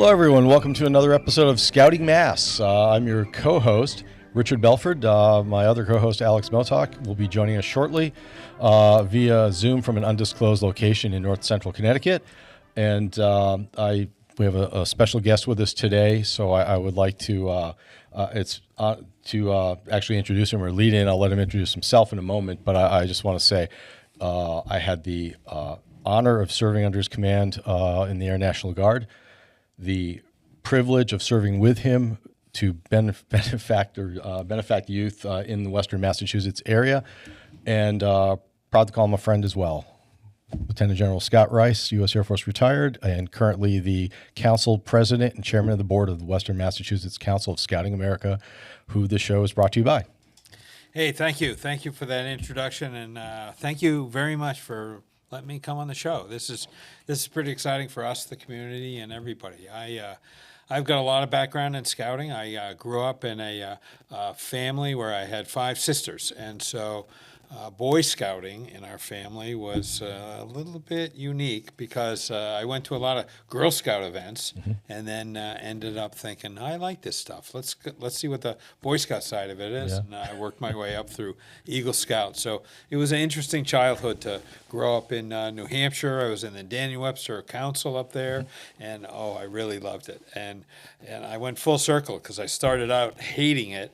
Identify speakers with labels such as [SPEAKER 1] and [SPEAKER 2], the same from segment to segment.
[SPEAKER 1] Hello, everyone. Welcome to another episode of Scouting Mass. I'm your co-host, Richard Belford. My other co-host, Alex Motok, will be joining us shortly via Zoom from an undisclosed location in north central Connecticut. And we have a special guest with us today, so I would like to actually introduce him or lead in. I'll let him introduce himself in a moment, but I just want to say I had the honor of serving under his command in the Air National Guard, the privilege of serving with him to benefact youth in the Western Massachusetts area, and proud to call him a friend as well. Lieutenant General Scott Rice, U.S. Air Force retired, and currently the Council President and Chairman of the Board of the Western Massachusetts Council of Scouting America, who this show is brought to you by.
[SPEAKER 2] Hey, thank you. Thank you for that introduction, and thank you very much for letting me come on the show. This is pretty exciting for us, the community, and everybody. I've got a lot of background in scouting. I grew up in a family where I had 5 sisters, and so Boy Scouting in our family was a little bit unique because I went to a lot of Girl Scout events, and then ended up thinking, I like this stuff. Let's see what the Boy Scout side of it is. Yeah. And I worked my way up through Eagle Scout. So it was an interesting childhood to grow up in New Hampshire. I was in the Daniel Webster Council up there, and I really loved it. And I went full circle because I started out hating it.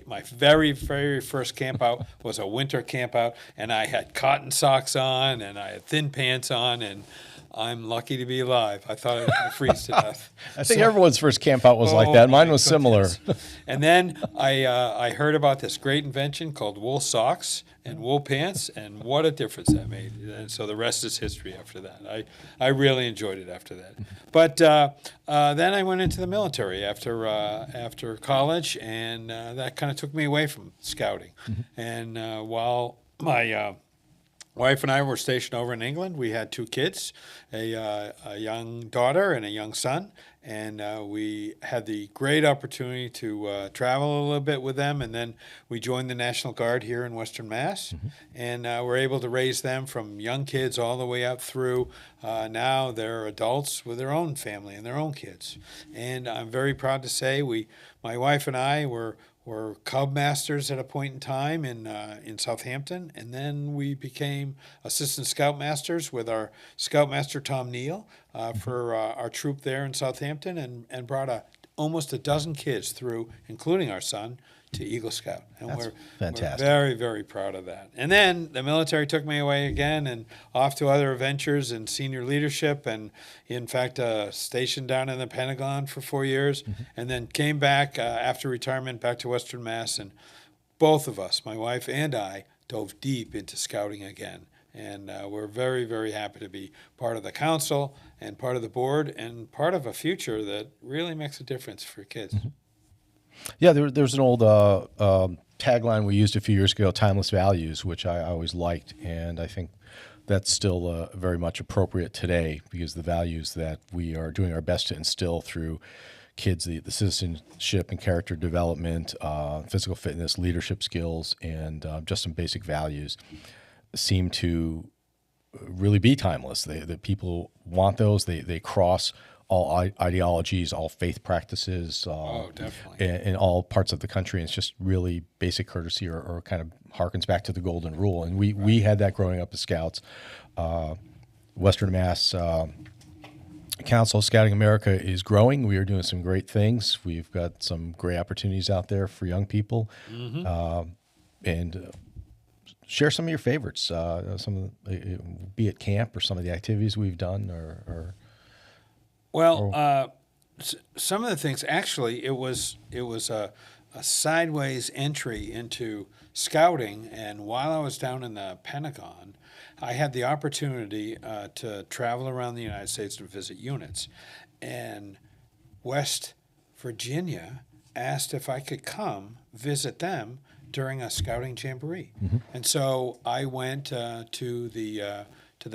[SPEAKER 2] My very, very first camp out was a winter camp out, and I had cotton socks on, and I had thin pants on, and I'm lucky to be alive. I thought I was going to freeze to death.
[SPEAKER 1] I think everyone's first camp out was like that. Mine was similar.
[SPEAKER 2] And then I heard about this great invention called wool socks and wool pants, and what a difference that made. And so the rest is history after that. I really enjoyed it after that. But then I went into the military after college, and that kind of took me away from scouting. And while my wife and I were stationed over in England, we had 2 kids, a young daughter and a young son, and we had the great opportunity to travel a little bit with them, and then we joined the National Guard here in Western Mass, and we're able to raise them from young kids all the way up through now they're adults with their own family and their own kids. And I'm very proud to say my wife and I were Cub Masters at a point in time in Southampton, and then we became Assistant Scoutmasters with our Scoutmaster Tom Neal for our troop there in Southampton, and brought almost a dozen kids through, including our son, to Eagle Scout. And
[SPEAKER 1] That's
[SPEAKER 2] we're
[SPEAKER 1] fantastic.
[SPEAKER 2] Very, very proud of that. And then the military took me away again and off to other adventures in senior leadership, and in fact stationed down in the Pentagon for 4 years, and then came back after retirement back to Western Mass, and both of us, my wife and I, dove deep into scouting again. And we're very, very happy to be part of the council and part of the board and part of a future that really makes a difference for kids.
[SPEAKER 1] Yeah, there's an old tagline we used a few years ago, timeless values, which I always liked, and I think that's still very much appropriate today, because the values that we are doing our best to instill through kids, the citizenship and character development, physical fitness, leadership skills, and just some basic values seem to really be timeless. The people want those. They cross all ideologies, all faith practices,
[SPEAKER 2] definitely.
[SPEAKER 1] in all parts of the country. And it's just really basic courtesy, or kind of harkens back to the golden rule. And we had that growing up as Scouts. Western Mass Council of Scouting America is growing. We are doing some great things. We've got some great opportunities out there for young people. And share some of your favorites, be it camp or some of the activities we've done, or
[SPEAKER 2] Well, some of the things, actually, it was a sideways entry into scouting. And while I was down in the Pentagon, I had the opportunity to travel around the United States to visit units. And West Virginia asked if I could come visit them during a scouting jamboree. And so I went to the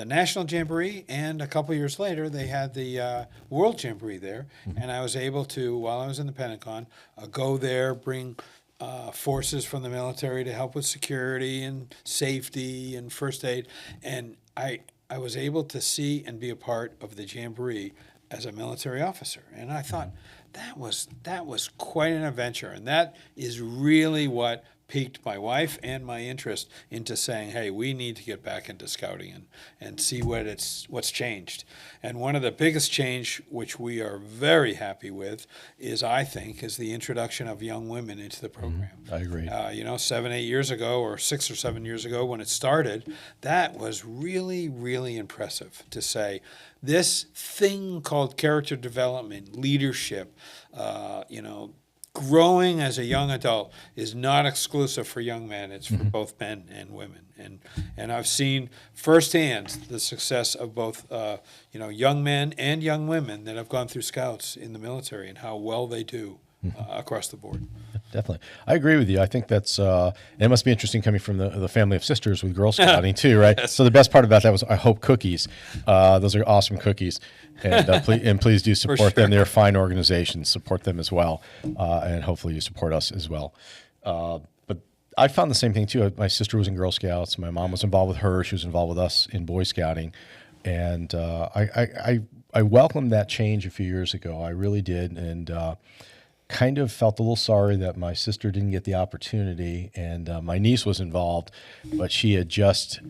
[SPEAKER 2] National Jamboree, and a couple years later, they had the World Jamboree there, and I was able to, while I was in the Pentagon, go there, bring forces from the military to help with security and safety and first aid, and I was able to see and be a part of the Jamboree as a military officer. And I thought that was quite an adventure, and that is really what piqued my wife and my interest into saying, hey, we need to get back into scouting and see what's changed. And one of the biggest change, which we are very happy with, is the introduction of young women into the program.
[SPEAKER 1] I agree.
[SPEAKER 2] 7, 8 years ago, or 6 or 7 years ago when it started, that was really, really impressive to say this thing called character development, leadership, growing as a young adult is not exclusive for young men. It's for both men and women. And I've seen firsthand the success of both, young men and young women that have gone through scouts in the military and how well they do across the board.
[SPEAKER 1] Definitely. I agree with you. I think that's, it must be interesting coming from the family of sisters with Girl Scouting too, right?
[SPEAKER 2] Yes.
[SPEAKER 1] So the best part about that was I hope cookies. Those are awesome cookies. And please do support them. They're fine organizations. Support them as well. And hopefully you support us as well. But I found the same thing too. My sister was in Girl Scouts. My mom was involved with her. She was involved with us in Boy Scouting. And I welcomed that change a few years ago. I really did. And kind of felt a little sorry that my sister didn't get the opportunity, and my niece was involved, but she had just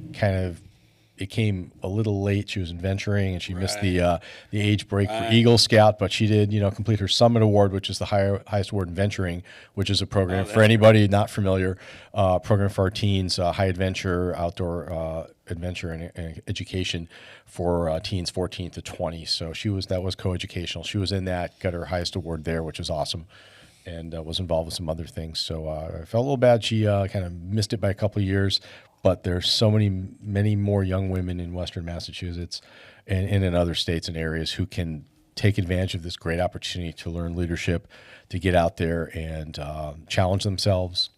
[SPEAKER 1] it came a little late. She was adventuring, and she missed the age break for Eagle Scout, but she did, complete her Summit Award, which is the highest award in venturing, which is a program for anybody not familiar, program for our teens, high adventure, outdoor adventure and education for teens 14 to 20. So that was coeducational. She was in that, got her highest award there, which was awesome, and was involved with some other things. So I felt a little bad. She kind of missed it by a couple of years, but there's so many more young women in Western Massachusetts and in other states and areas who can take advantage of this great opportunity to learn leadership, to get out there and challenge themselves.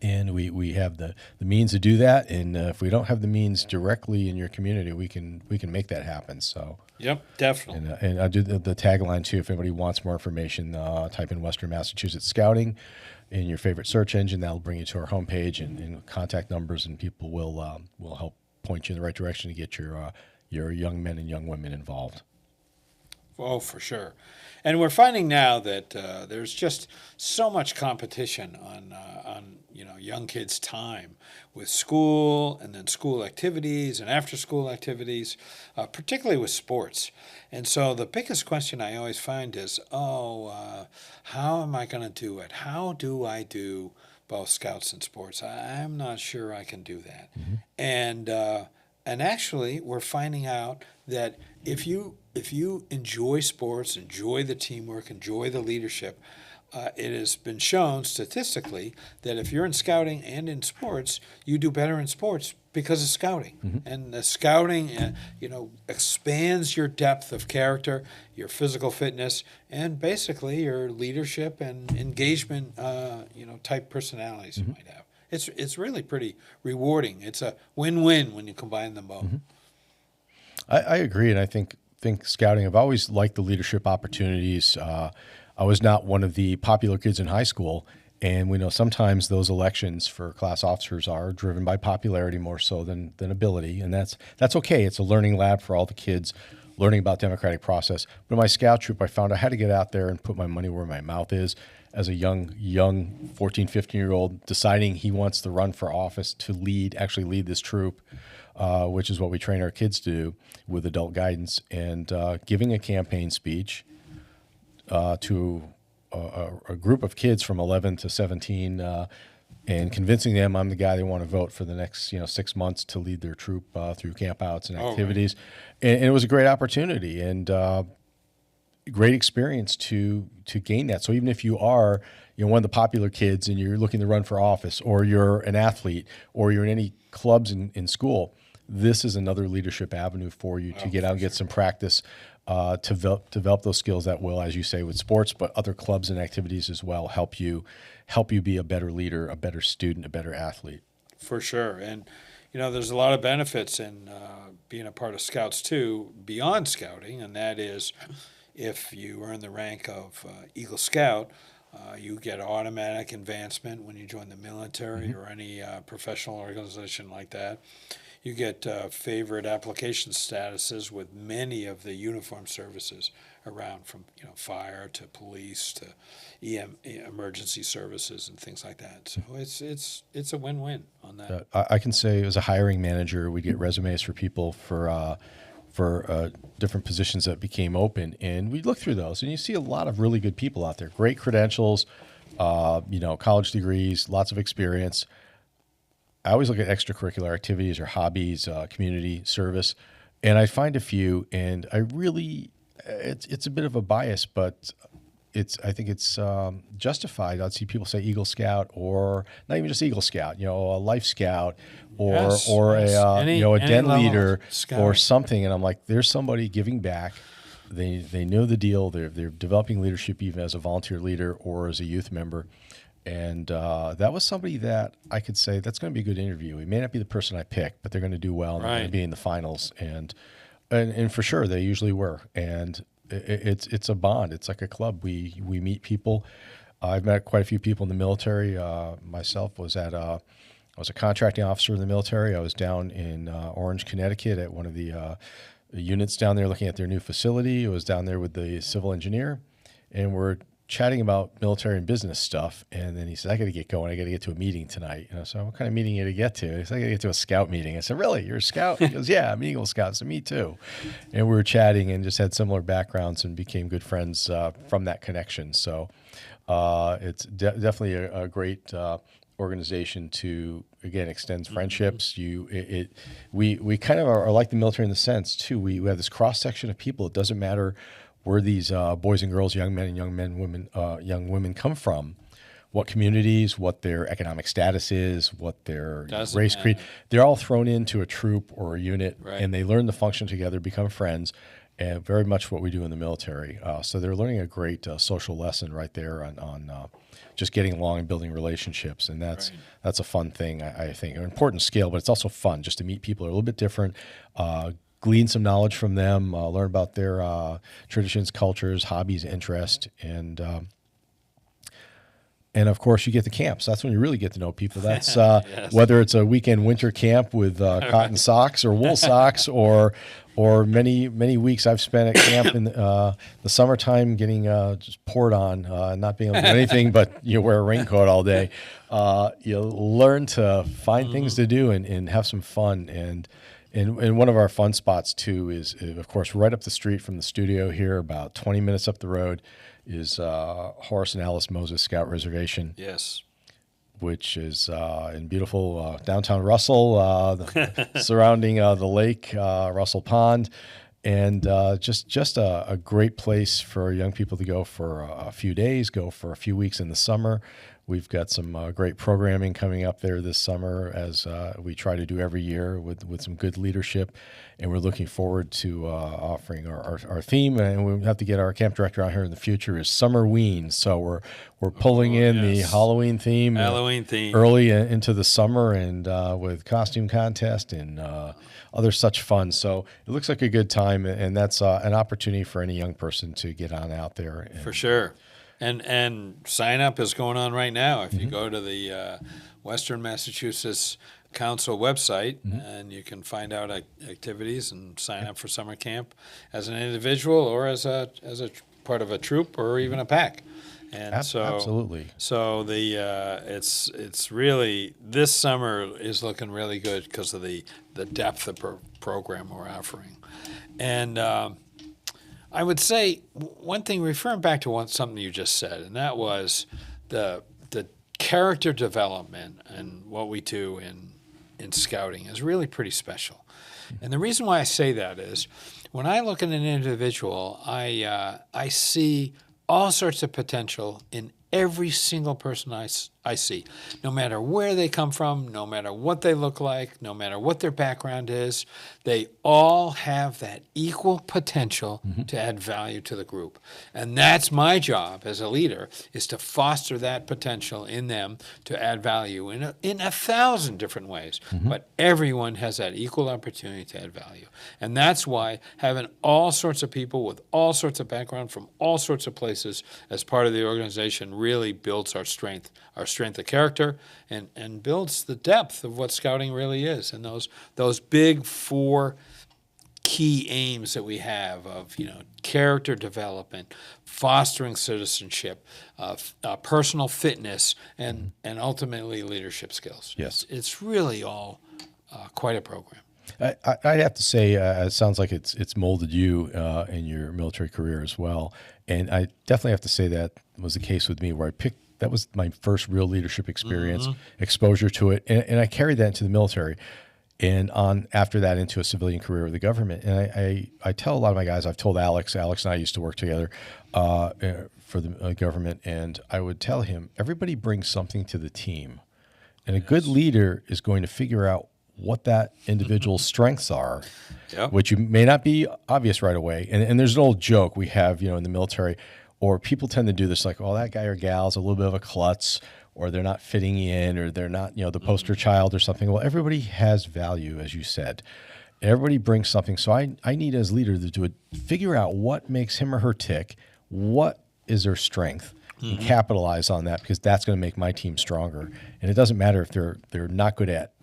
[SPEAKER 1] And we have the means to do that. And if we don't have the means directly in your community, we can make that happen. So
[SPEAKER 2] yep, definitely.
[SPEAKER 1] And I do the tagline too. If anybody wants more information, type in Western Massachusetts Scouting in your favorite search engine. That'll bring you to our homepage and contact numbers, and people will help point you in the right direction to get your young men and young women involved.
[SPEAKER 2] Oh, for sure. And we're finding now that there's just so much competition on young kids' time with school and then school activities and after-school activities, particularly with sports. And so the biggest question I always find is, how am I going to do it? How do I do both scouts and sports? I'm not sure I can do that. Mm-hmm. And actually, we're finding out that if you enjoy sports, enjoy the teamwork, enjoy the leadership, it has been shown statistically that if you're in scouting and in sports, you do better in sports because of scouting. Mm-hmm. And the scouting, expands your depth of character, your physical fitness, and basically your leadership and engagement, type personalities mm-hmm. you might have. It's really pretty rewarding. It's a win-win when you combine them both.
[SPEAKER 1] Mm-hmm. I agree, and I think scouting, I've always liked the leadership opportunities. I was not one of the popular kids in high school, and we know sometimes those elections for class officers are driven by popularity more so than ability, and that's okay. It's a learning lab for all the kids, learning about democratic process. But in my scout troop, I found I had to get out there and put my money where my mouth is. As a young 14, 15-year-old deciding he wants to run for office to actually lead this troop, which is what we train our kids to do with adult guidance, and giving a campaign speech to a group of kids from 11 to 17 and convincing them I'm the guy they want to vote for the next 6 months to lead their troop through campouts and activities. Right. And it was a great opportunity and great experience to gain that. So even if you are one of the popular kids and you're looking to run for office, or you're an athlete, or you're in any clubs in school, this is another leadership avenue for you to get out and get some practice to develop those skills that will, as you say, with sports, but other clubs and activities as well, help you be a better leader, a better student, a better athlete.
[SPEAKER 2] For sure. And there's a lot of benefits in being a part of Scouts too, beyond scouting, and that is if you earn the rank of Eagle Scout, You get automatic advancement when you join the military or any professional organization like that. You get favored application statuses with many of the uniformed services around, from fire to police to emergency services and things like that. So it's a win-win on that.
[SPEAKER 1] I can say, as a hiring manager, we'd get resumes for people for different positions that became open, and we'd look through those, and you see a lot of really good people out there, great credentials, college degrees, lots of experience. I always look at extracurricular activities or hobbies, community service, and I find a few, and I really, it's a bit of a bias, but I think it's justified. I'd see people say Eagle Scout, or not even just Eagle Scout, a Life Scout, or
[SPEAKER 2] Yes,
[SPEAKER 1] or
[SPEAKER 2] yes.
[SPEAKER 1] a
[SPEAKER 2] Any
[SPEAKER 1] den
[SPEAKER 2] level of
[SPEAKER 1] leader
[SPEAKER 2] scouting.
[SPEAKER 1] or something, and I'm like, there's somebody giving back. They know the deal. They're developing leadership even as a volunteer leader or as a youth member. And that was somebody that I could say, that's going to be a good interview. He may not be the person I picked, but they're going to do well, and they're going to be in the finals. And for sure, they usually were. And it's a bond. It's like a club. We meet people. I've met quite a few people in the military. Myself I was a contracting officer in the military. I was down in Orange, Connecticut at one of the units down there looking at their new facility. I was down there with the civil engineer, and we're chatting about military and business stuff. And then he said, I got to get going. I got to get to a meeting tonight. And I said, what kind of meeting are you to get to? He said, I got to get to a scout meeting. I said, really? You're a scout? He goes, yeah, I'm Eagle Scout. So me too. And we were chatting and just had similar backgrounds and became good friends from that connection. So it's definitely a great organization to, again, extends friendships. We kind of are like the military in the sense too. We have this cross section of people. It doesn't matter where these boys and girls, young men, young women come from, what communities, what their economic status is, what their race, creed. They're all thrown into a troop or a unit, and they learn to function together, become friends, and very much what we do in the military. So they're learning a great social lesson right there on just getting along and building relationships, and that's a fun thing, I think, an important skill, but it's also fun just to meet people who are a little bit different, glean some knowledge from them, learn about their traditions, cultures, hobbies, interests, and of course, you get the camps. That's when you really get to know people. That's whether it's a weekend winter camp with cotton socks or wool socks, or many weeks I've spent at camp in the summertime, getting just poured on, not being able to do anything but wear a raincoat all day. You learn to find things to do and have some fun. And one of our fun spots too is, of course, right up the street from the studio here, about 20 minutes up the road, is Horace and Alice Moses Scout Reservation.
[SPEAKER 2] Yes.
[SPEAKER 1] Which is in beautiful downtown Russell, surrounding the lake, Russell Pond, and just a great place for young people to go for a few days, go for a few weeks in the summer. We've got some great programming coming up there this summer, as we try to do every year with some good leadership. And we're looking forward to offering our theme. And we have to get our camp director out here in the future, is Summerween. So we're pulling in the Halloween theme early into the summer, and with costume contest and other such fun. So it looks like a good time, and that's an opportunity for any young person to get on out there.
[SPEAKER 2] For sure. And sign up is going on right now. If you go to the Western Massachusetts Council website, and you can find out activities and sign up for summer camp as an individual or as a part of a troop or even a pack. And
[SPEAKER 1] absolutely.
[SPEAKER 2] So it's really, this summer is looking really good because of the depth of program we're offering. And I would say one thing, referring back to something you just said, and that was the character development and what we do in scouting is really pretty special. And the reason why I say that is, when I look at an individual, I see all sorts of potential in every single person I see. No matter where they come from, no matter what they look like, no matter what their background is, they all have that equal potential to add value to the group. And that's my job as a leader, is to foster that potential in them to add value in a thousand different ways. But everyone has that equal opportunity to add value. And that's why having all sorts of people with all sorts of background from all sorts of places as part of the organization really builds our strength of character, and builds the depth of what scouting really is. And those big four key aims that we have of, character development, fostering citizenship, personal fitness, and ultimately leadership skills.
[SPEAKER 1] Yes.
[SPEAKER 2] It's really all quite a program.
[SPEAKER 1] I'd have to say it sounds like it's molded you in your military career as well. And I definitely have to say that was the case with me, where that was my first real leadership experience, exposure to it. And I carried that into the military and after that into a civilian career with the government. And I tell a lot of my guys, I've told Alex and I used to work together for the government. And I would tell him, everybody brings something to the team. And a good leader is going to figure out what that individual's strengths are, which may not be obvious right away. And there's an old joke we have, in the military, or people tend to do this, like, oh, that guy or gal's a little bit of a klutz, or they're not fitting in, or they're not, the poster child or something. Well, everybody has value, as you said. Everybody brings something. So I need, as leader, to figure out what makes him or her tick, what is their strength, and capitalize on that, because that's going to make my team stronger. And it doesn't matter if they're not good at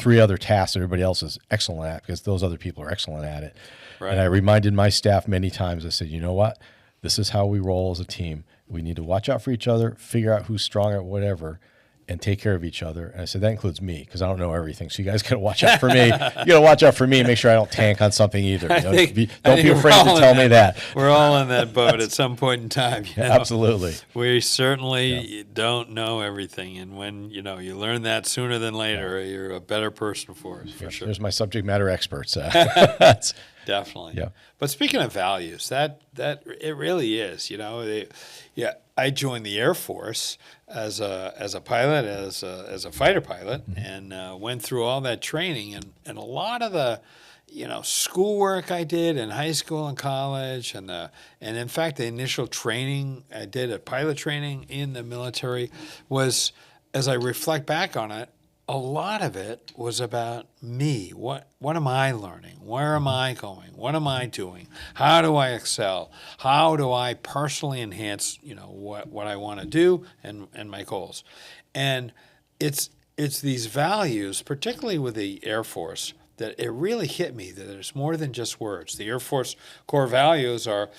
[SPEAKER 1] three other tasks that everybody else is excellent at, because those other people are excellent at it. Right. And I reminded my staff many times, I said, you know what? This is how we roll as a team. We need to watch out for each other, figure out who's strong at whatever, and take care of each other. And I said, that includes me, because I don't know everything. So you guys got to watch out for me. You got to watch out for me and make sure I don't tank on something either. Don't be afraid to tell me that.
[SPEAKER 2] We're all in that boat at some point in time.
[SPEAKER 1] Absolutely.
[SPEAKER 2] We certainly don't know everything. And when, you learn that sooner than later, you're a better person for it, for sure.
[SPEAKER 1] There's my subject matter experts.
[SPEAKER 2] Definitely.
[SPEAKER 1] Yeah.
[SPEAKER 2] But speaking of values, that it really is. I joined the Air Force as a pilot, as a fighter pilot, and went through all that training, and a lot of the schoolwork I did in high school and college, and in fact the initial training I did at pilot training in the military was, as I reflect back on it, a lot of it was about me. What am I learning? Where am I going? What am I doing? How do I excel? How do I personally enhance, what I want to do and my goals? And it's these values, particularly with the Air Force, that it really hit me that there's more than just words. The Air Force core values are,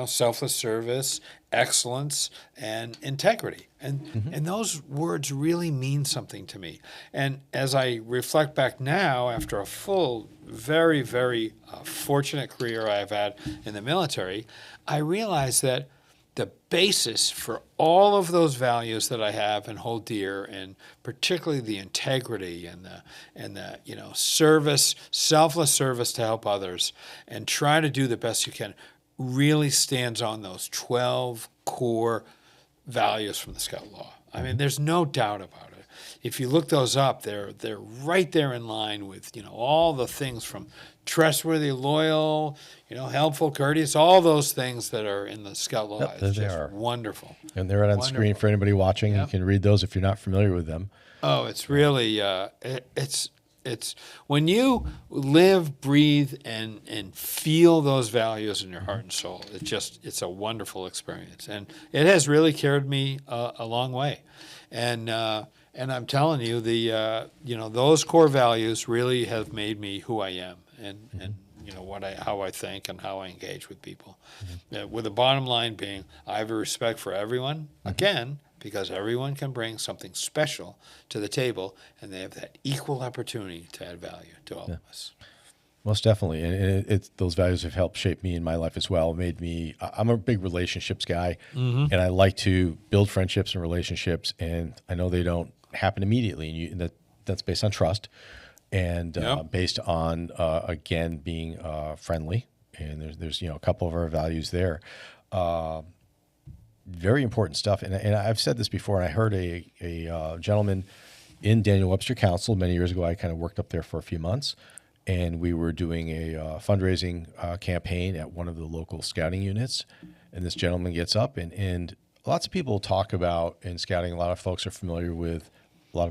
[SPEAKER 2] selfless service, excellence, and integrity. And those words really mean something to me. And as I reflect back now, after a full, very, very fortunate career I've had in the military, I realize that the basis for all of those values that I have and hold dear, and particularly the integrity and the service, selfless service to help others, and try to do the best you can, really stands on those 12 core values from the Scout Law. I mean, there's no doubt about it. If you look those up, they're right there in line with all the things from trustworthy, loyal, helpful, courteous, all those things that are in the Scout Law.
[SPEAKER 1] Yep,
[SPEAKER 2] it's
[SPEAKER 1] they
[SPEAKER 2] just
[SPEAKER 1] are
[SPEAKER 2] wonderful.
[SPEAKER 1] And they're right on screen for anybody watching. Yep. You can read those if you're not familiar with them.
[SPEAKER 2] Oh, it's really it's when you live, breathe, and feel those values in your heart and soul. It's a wonderful experience, and it has really carried me a long way. And I'm telling you, those core values really have made me who I am, and how I think and how I engage with people. With the bottom line being, I have a respect for everyone. Again, because everyone can bring something special to the table, and they have that equal opportunity to add value to all of us.
[SPEAKER 1] Most definitely. And those values have helped shape me in my life as well. I'm a big relationships guy, and I like to build friendships and relationships, and I know they don't happen immediately, and that's based on trust and based on, again, being friendly. And there's a couple of our values there. very important stuff. And I've said this before, and I heard a gentleman in Daniel Webster Council many years ago. I kind of worked up there for a few months, and we were doing a fundraising campaign at one of the local scouting units. And this gentleman gets up, and lots of people talk about in scouting. A lot of folks are familiar with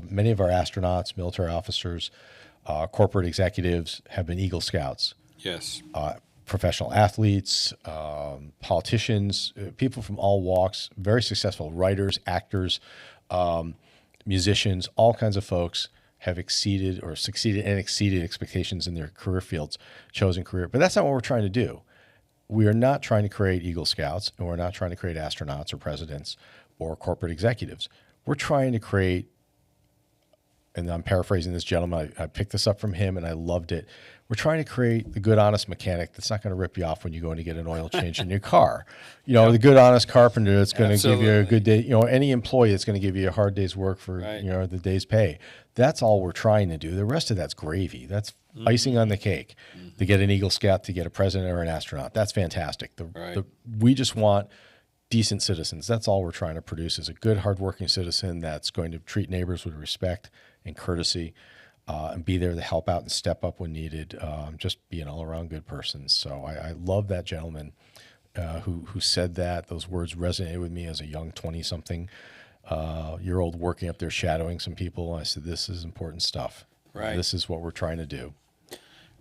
[SPEAKER 1] many of our astronauts, military officers, corporate executives have been Eagle Scouts.
[SPEAKER 2] Yes.
[SPEAKER 1] Professional athletes, politicians, people from all walks, very successful writers, actors, musicians, all kinds of folks have succeeded and exceeded expectations in their career fields, chosen career. But that's not what we're trying to do. We are not trying to create Eagle Scouts, and we're not trying to create astronauts or presidents or corporate executives. We're trying to create, and I'm paraphrasing this gentleman, I picked this up from him and I loved it. We're trying to create the good, honest mechanic that's not going to rip you off when you go in to get an oil change in your car. The good, honest carpenter that's going to give you a good day, any employee that's going to give you a hard day's work for, the day's pay. That's all we're trying to do. The rest of that's gravy. That's icing on the cake. To get an Eagle Scout, to get a president or an astronaut, that's fantastic. We just want decent citizens. That's all we're trying to produce, is a good, hardworking citizen that's going to treat neighbors with respect and courtesy, and be there to help out and step up when needed. Just be an all-around good person. So I love that gentleman who said that. Those words resonated with me as a young 20-something year old working up there shadowing some people. I said, this is important stuff.
[SPEAKER 2] Right.
[SPEAKER 1] This is what we're trying to do.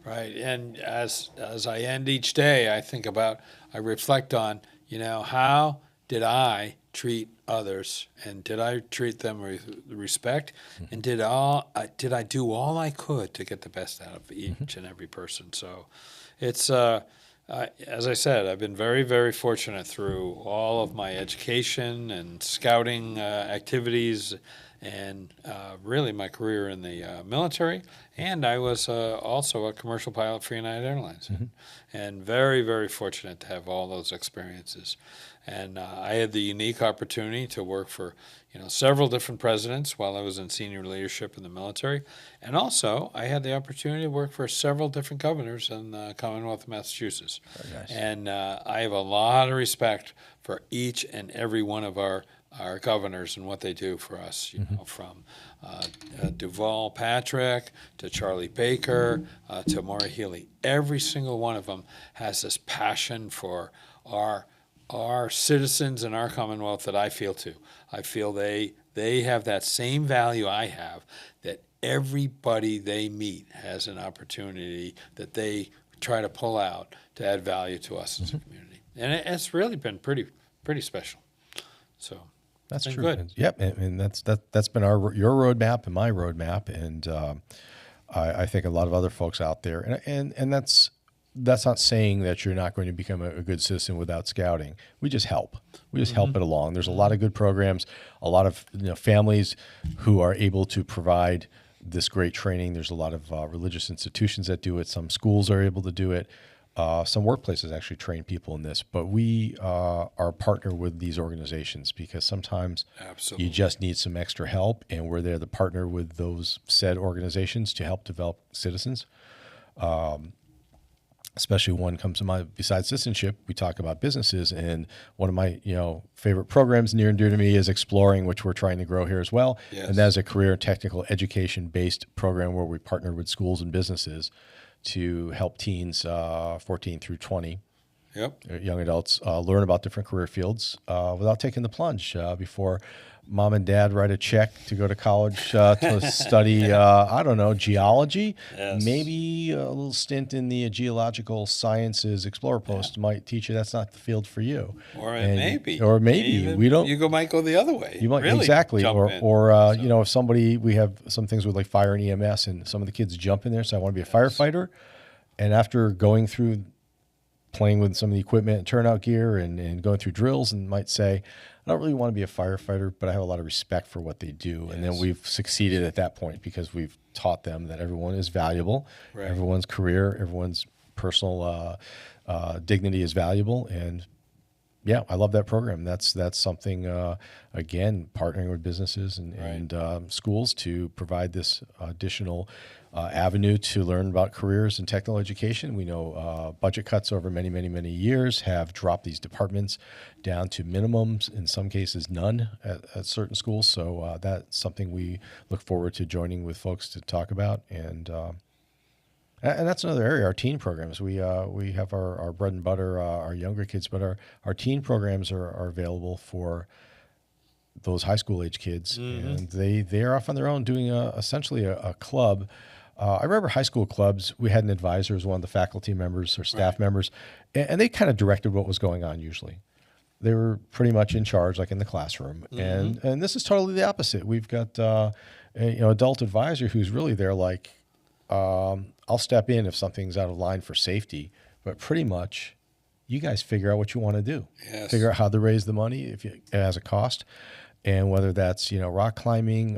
[SPEAKER 2] Right. And as I end each day, I reflect on, how did I treat others, and did I treat them with respect, and did I do all I could to get the best out of each and every person? So it's as I said, I've been very, very fortunate through all of my education and scouting activities, and really my career in the military. And I was also a commercial pilot for United Airlines, and very, very fortunate to have all those experiences. And I had the unique opportunity to work for, several different presidents while I was in senior leadership in the military. And also, I had the opportunity to work for several different governors in the Commonwealth of Massachusetts.
[SPEAKER 1] Very nice. And
[SPEAKER 2] I have a lot of respect for each and every one of our governors and what they do for us, from Duval Patrick to Charlie Baker to Maura Healey. Every single one of them has this passion for our citizens and our Commonwealth that I feel too. I feel they have that same value I have, that everybody they meet has an opportunity that they try to pull out to add value to us as a community. And it's really been pretty special. So
[SPEAKER 1] that's true.
[SPEAKER 2] Good.
[SPEAKER 1] Yep, and that's been your roadmap and my roadmap, and I think a lot of other folks out there, and that's not saying that you're not going to become a good citizen without scouting. We just help. We just help it along. There's a lot of good programs, a lot of families who are able to provide this great training. There's a lot of religious institutions that do it. Some schools are able to do it. Some workplaces actually train people in this, but we are partner with these organizations because sometimes you just need some extra help, and we're there to partner with those said organizations to help develop citizens. Especially one comes to mind, besides citizenship, we talk about businesses, and one of my favorite programs near and dear to me is Exploring, which we're trying to grow here as well.
[SPEAKER 2] Yes.
[SPEAKER 1] And that is a career and technical education based program where we partner with schools and businesses to help teens 14 through 20, young adults, learn about different career fields without taking the plunge before mom and dad write a check to go to college to study, geology.
[SPEAKER 2] Yes.
[SPEAKER 1] Maybe a little stint in the geological sciences Explorer Post might teach you that's not the field for you.
[SPEAKER 2] Or
[SPEAKER 1] maybe
[SPEAKER 2] even
[SPEAKER 1] we don't.
[SPEAKER 2] You might go the other way.
[SPEAKER 1] You might
[SPEAKER 2] really
[SPEAKER 1] exactly,
[SPEAKER 2] jump in.
[SPEAKER 1] if we have some things with like fire and EMS, and some of the kids jump in there. So I want to be a firefighter, and after going through playing with some of the equipment and turnout gear and going through drills, and might say, I don't really want to be a firefighter, but I have a lot of respect for what they do. Yes. And then we've succeeded at that point because we've taught them that everyone is valuable, everyone's career, everyone's personal dignity is valuable, and Yeah, I love that program. That's something, again, partnering with businesses and schools to provide this additional avenue to learn about careers in technical education. We know budget cuts over many, many, many years have dropped these departments down to minimums, in some cases none at certain schools. So that's something we look forward to joining with folks to talk about. And that's another area, our teen programs. We have our bread and butter, our younger kids, but our teen programs are available for those high school age kids, and they are off on their own doing essentially a club. I remember high school clubs. We had an advisor as one of the faculty members or staff members, and they kind of directed what was going on. Usually, they were pretty much in charge, like in the classroom. And this is totally the opposite. We've got adult advisor who's really there, like. I'll step in if something's out of line for safety, but pretty much you guys figure out what you want to do.
[SPEAKER 2] Yes.
[SPEAKER 1] Figure out how to raise the money if it has a cost, and whether that's rock climbing,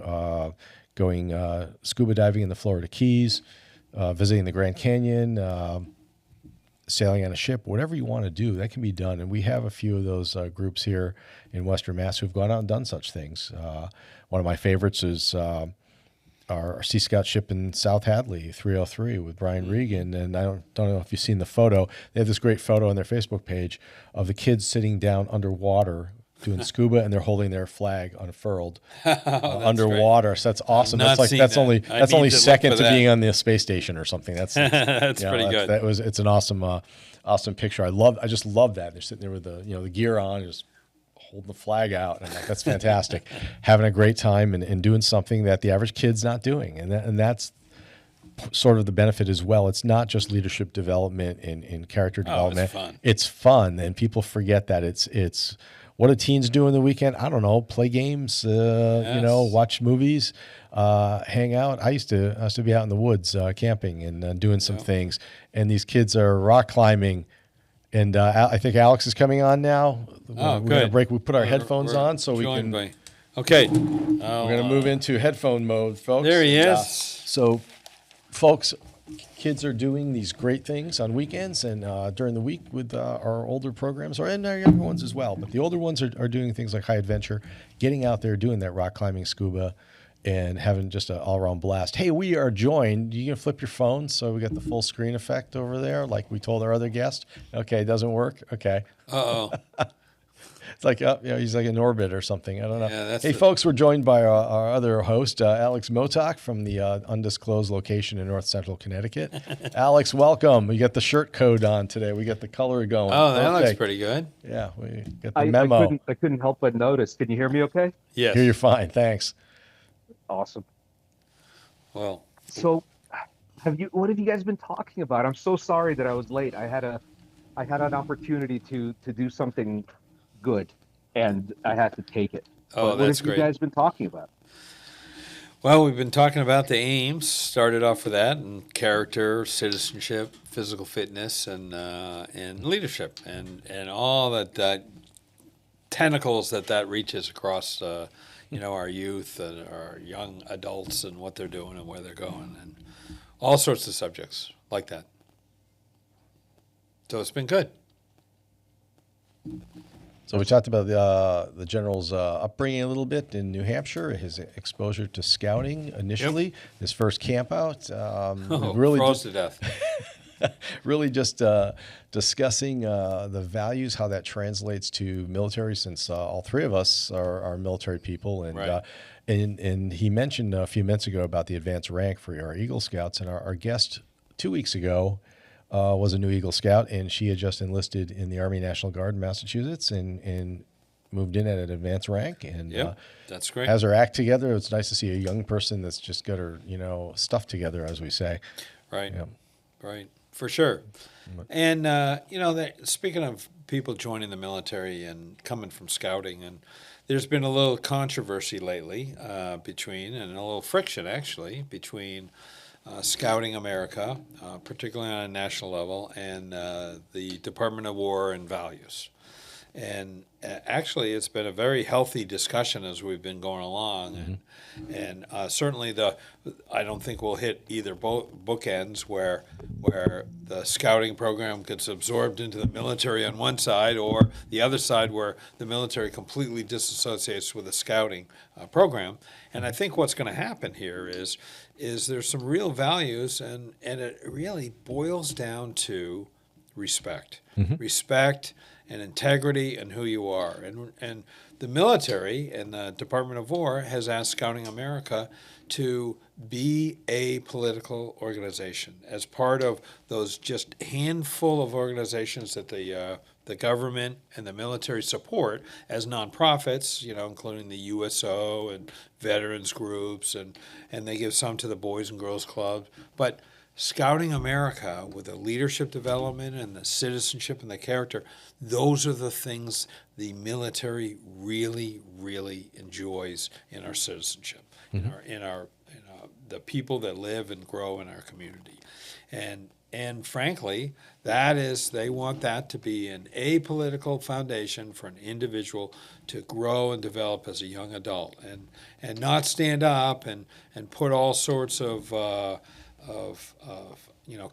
[SPEAKER 1] going scuba diving in the Florida Keys, visiting the Grand Canyon, sailing on a ship, whatever you want to do, that can be done. And we have a few of those groups here in Western Mass who've gone out and done such things. One of my favorites is our Sea Scout ship in South Hadley, 303, with Brian Regan. And I don't know if you've seen the photo. They have this great photo on their Facebook page of the kids sitting down underwater doing scuba, and they're holding their flag unfurled underwater. Right. So that's awesome. That's only second to being on the space station or something. That's
[SPEAKER 2] pretty good.
[SPEAKER 1] It's an awesome picture. I just love that. They're sitting there with the gear on, just holding the flag out, and that's fantastic. Having a great time and doing something that the average kid's not doing, and that's sort of the benefit as well. It's not just leadership development and character development. It's fun, and people forget that it's what do teens do in the weekend? I don't know, play games, watch movies, hang out. I used to be out in the woods camping and doing some things, and these kids are rock climbing. And I think Alex is coming on now.
[SPEAKER 2] We're
[SPEAKER 1] going to break. We put our headphones on so we can.
[SPEAKER 2] Okay.
[SPEAKER 1] We're going to move into headphone mode, folks.
[SPEAKER 2] There he is.
[SPEAKER 1] So, folks, kids are doing these great things on weekends and during the week with our older programs, and our younger ones as well. But the older ones are doing things like high adventure, getting out there, doing that rock climbing, scuba, and having just an all-around blast. Hey, we are joined. You can flip your phone so we got the full screen effect over there, like we told our other guest. Okay, it doesn't work. Okay.
[SPEAKER 2] Uh-oh.
[SPEAKER 1] It's like, he's like in orbit or something. I don't know.
[SPEAKER 2] Yeah,
[SPEAKER 1] hey, folks, we're joined by our other host, Alex Motok, from the undisclosed location in North Central Connecticut. Alex, welcome. We got the shirt code on today. We got the color going.
[SPEAKER 2] Oh, that looks pretty good.
[SPEAKER 1] Yeah, we got the memo.
[SPEAKER 3] I couldn't help but notice. Can you hear me okay?
[SPEAKER 2] Yes.
[SPEAKER 1] Hear you fine. Thanks.
[SPEAKER 3] Awesome.
[SPEAKER 2] Well,
[SPEAKER 3] so what have you guys been talking about? I'm so sorry that I was late. I had an opportunity to do something good, and I had to take it.
[SPEAKER 2] Oh, that's great.
[SPEAKER 3] What have you guys been talking about?
[SPEAKER 2] Well, we've been talking about the aims. Started off with that, and character, citizenship, physical fitness, and leadership, and all that tentacles that reaches across. Our youth and our young adults and what they're doing and where they're going, and all sorts of subjects like that. So it's been good.
[SPEAKER 1] So we talked about the general's upbringing a little bit in New Hampshire, his exposure to scouting initially, his first camp out.
[SPEAKER 2] Really froze to death.
[SPEAKER 1] Really just discussing the values, how that translates to military, since all three of us are military people. And,
[SPEAKER 2] right.
[SPEAKER 1] and he mentioned a few minutes ago about the advanced rank for our Eagle Scouts. And our guest 2 weeks ago was a new Eagle Scout, and she had just enlisted in the Army National Guard in Massachusetts and moved in at an advanced rank. And
[SPEAKER 2] that's great.
[SPEAKER 1] Has her act together. It's nice to see a young person that's just got her, stuff together, as we say.
[SPEAKER 2] Right. Right. For sure. And, speaking of people joining the military and coming from scouting, and there's been a little controversy lately and a little friction, actually, between Scouting America, particularly on a national level, and the Department of War and Values. And actually, it's been a very healthy discussion as we've been going along, and certainly I don't think we'll hit either bookends where where the scouting program gets absorbed into the military on one side, or the other side where the military completely disassociates with the scouting program. And I think what's going to happen here is there's some real values, and it really boils down to respect. Respect and integrity and who you are. And the military and the Department of War has asked Scouting America to be a political organization as part of those just handful of organizations that the government and the military support as nonprofits, including the USO and veterans groups, and they give some to the Boys and Girls Clubs. But Scouting America, with the leadership development and the citizenship and the character, those are the things the military really, really enjoys in our citizenship, in our the people that live and grow in our community, and frankly, they want that to be an apolitical foundation for an individual to grow and develop as a young adult, and not stand up and put all sorts of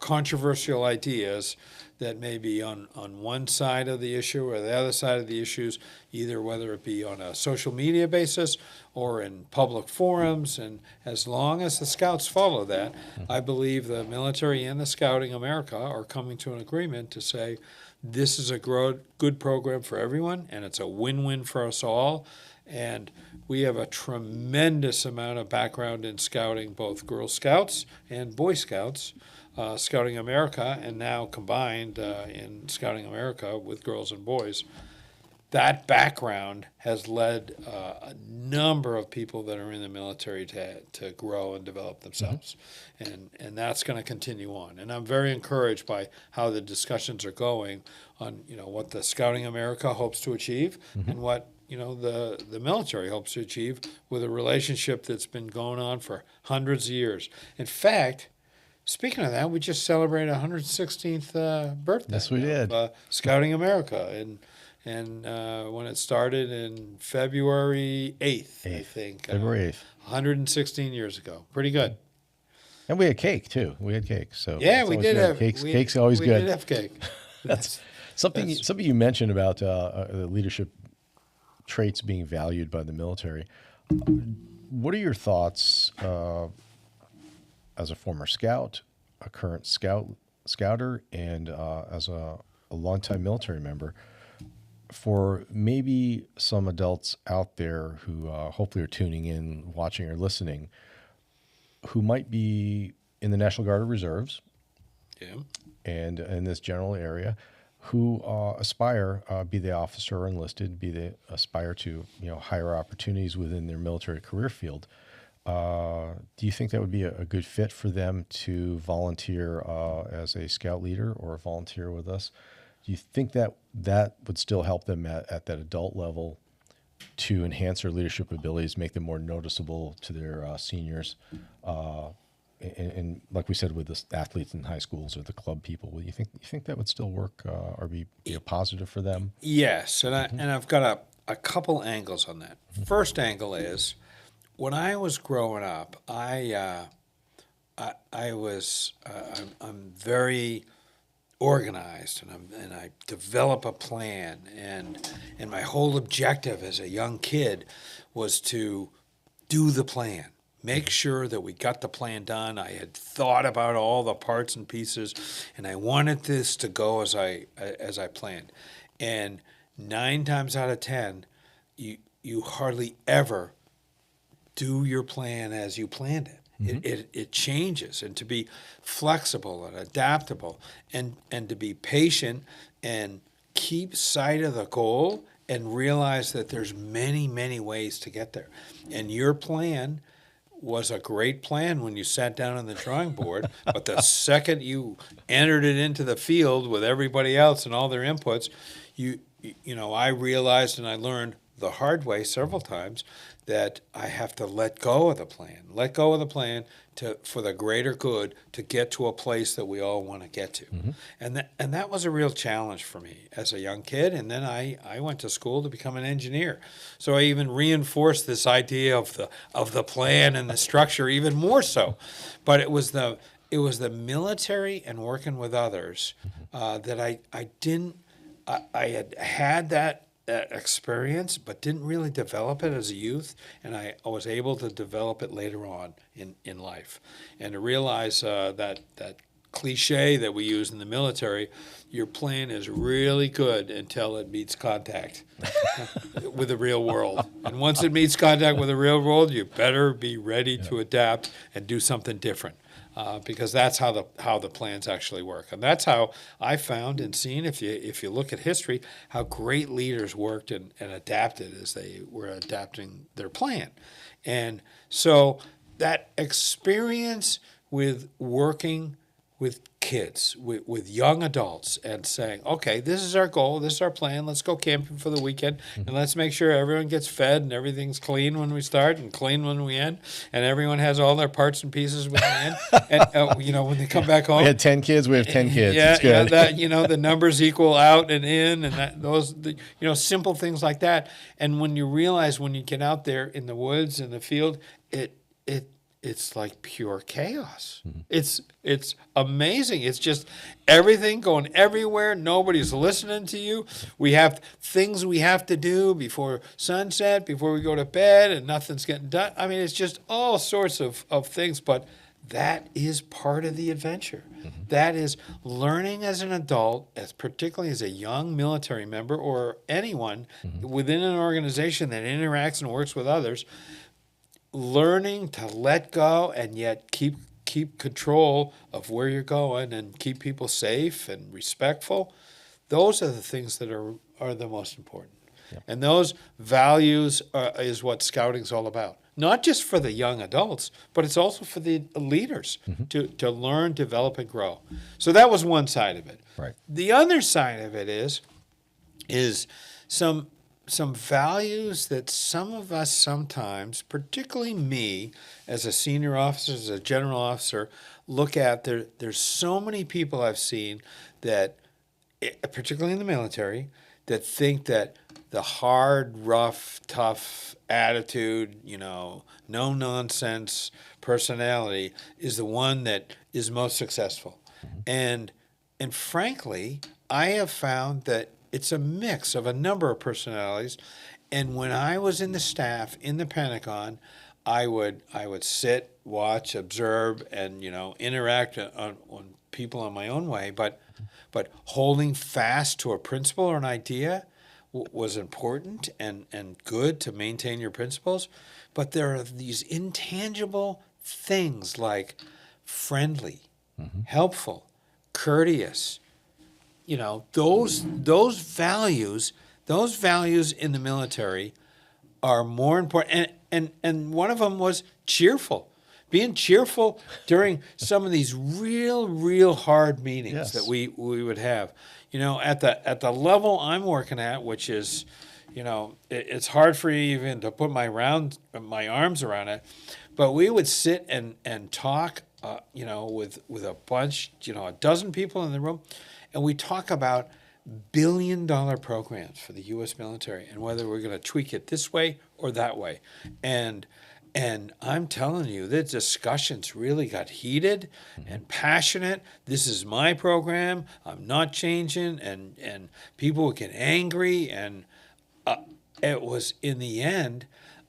[SPEAKER 2] controversial ideas that may be on one side of the issue or the other side of the issues, either whether it be on a social media basis or in public forums. And as long as the Scouts follow that, I believe the military and the Scouting America are coming to an agreement to say this is a good program for everyone, and it's a win-win for us all. And we have a tremendous amount of background in scouting, both Girl Scouts and Boy Scouts, Scouting America, and now combined in Scouting America with girls and boys. That background has led a number of people that are in the military to grow and develop themselves. And that's going to continue on. And I'm very encouraged by how the discussions are going on, what the Scouting America hopes to achieve and what the military hopes to achieve with a relationship that's been going on for hundreds of years. In fact, speaking of that, we just celebrated 116th birthday.
[SPEAKER 1] Yes, we did.
[SPEAKER 2] Scouting America, and when it started in February 8th, I think.
[SPEAKER 1] February 8th.
[SPEAKER 2] 116 years ago. Pretty good.
[SPEAKER 1] And we had cake, too. We had cake. So
[SPEAKER 2] yeah, we did have
[SPEAKER 1] cake. Cake's always good.
[SPEAKER 2] We did have cake.
[SPEAKER 1] That's something you mentioned about the leadership traits being valued by the military. What are your thoughts as a former scout, a current scouter, and as a longtime military member, for maybe some adults out there who hopefully are tuning in, watching, or listening, who might be in the National Guard or Reserves, and in this general area, who aspire, be they officer or enlisted, be they aspire to higher opportunities within their military career field. Do you think that would be a good fit for them to volunteer as a scout leader or volunteer with us? Do you think that would still help them at that adult level to enhance their leadership abilities, make them more noticeable to their seniors? And like we said, with the athletes in high schools or the club people, you think that would still work or be positive for them?
[SPEAKER 2] Yes, and I've got a couple angles on that. First angle is, when I was growing up, I'm very organized, and I develop a plan, and my whole objective as a young kid was to do the plan. Make sure that we got the plan done. I had thought about all the parts and pieces, and I wanted this to go as I planned. And 9 times out of 10, you hardly ever do your plan as you planned it. It changes, and to be flexible and adaptable, and to be patient and keep sight of the goal and realize that there's many, many ways to get there. And your plan was a great plan when you sat down on the drawing board, but the second you entered it into the field with everybody else and all their inputs, I realized, and I learned the hard way several times, that I have to let go of the plan for the greater good, to get to a place that we all want to get to. And that was a real challenge for me as a young kid. And then I went to school to become an engineer. So I even reinforced this idea of the plan and the structure even more so. But it was it was the military and working with others that I didn't. I had that experience, but didn't really develop it as a youth, and I was able to develop it later on in life, and to realize that cliche that we use in the military, your plan is really good until it meets contact with the real world. And once it meets contact with the real world, you better be ready to adapt and do something different. Because that's how the plans actually work, and that's how I found and seen. If you look at history, how great leaders worked and adapted as they were adapting their plan, and so that experience with working with kids, with young adults, and saying, okay, this is our goal, this is our plan, let's go camping for the weekend, and let's make sure everyone gets fed and everything's clean when we start and clean when we end, and everyone has all their parts and pieces when they end. And, when they come back home.
[SPEAKER 1] We had 10 kids, we have 10 kids.
[SPEAKER 2] Yeah,
[SPEAKER 1] it's good.
[SPEAKER 2] the numbers equal out and in, and simple things like that. And when you realize when you get out there in the woods, in the field, it's like pure chaos. It's amazing. It's just everything going everywhere. Nobody's listening to you. We have things we have to do before sunset, before we go to bed, and nothing's getting done. I mean, it's just all sorts of things, but that is part of the adventure. That is learning as an adult, particularly as a young military member or anyone within an organization that interacts and works with others, learning to let go and yet keep control of where you're going and keep people safe and respectful. Those are the things that are the most important. Yep. And those values is what scouting's all about. Not just for the young adults, but it's also for the leaders to learn, develop, and grow. So that was one side of it.
[SPEAKER 1] Right.
[SPEAKER 2] The other side of it is some values that some of us sometimes, particularly me as a senior officer, as a general officer, look at. There's so many people I've seen that, particularly in the military, that think that the hard, rough, tough attitude, no nonsense personality is the one that is most successful. And frankly, I have found that it's a mix of a number of personalities. And when I was in the staff in the Pentagon, I would sit, watch, observe, and interact on people in my own way. But holding fast to a principle or an idea was important and good to maintain your principles. But there are these intangible things like friendly, helpful, courteous. Those values in the military are more important. And one of them was cheerful. Being cheerful during some of these real hard meetings that we would have. At the level I'm working at, which is, it's hard for you even to put my arms around it, but we would sit and talk, with a bunch, a dozen people in the room, and we talk about billion-dollar programs for the U.S. military and whether we're going to tweak it this way or that way. And I'm telling you, the discussions really got heated and passionate. This is my program. I'm not changing. And people would get angry. And it was, in the end,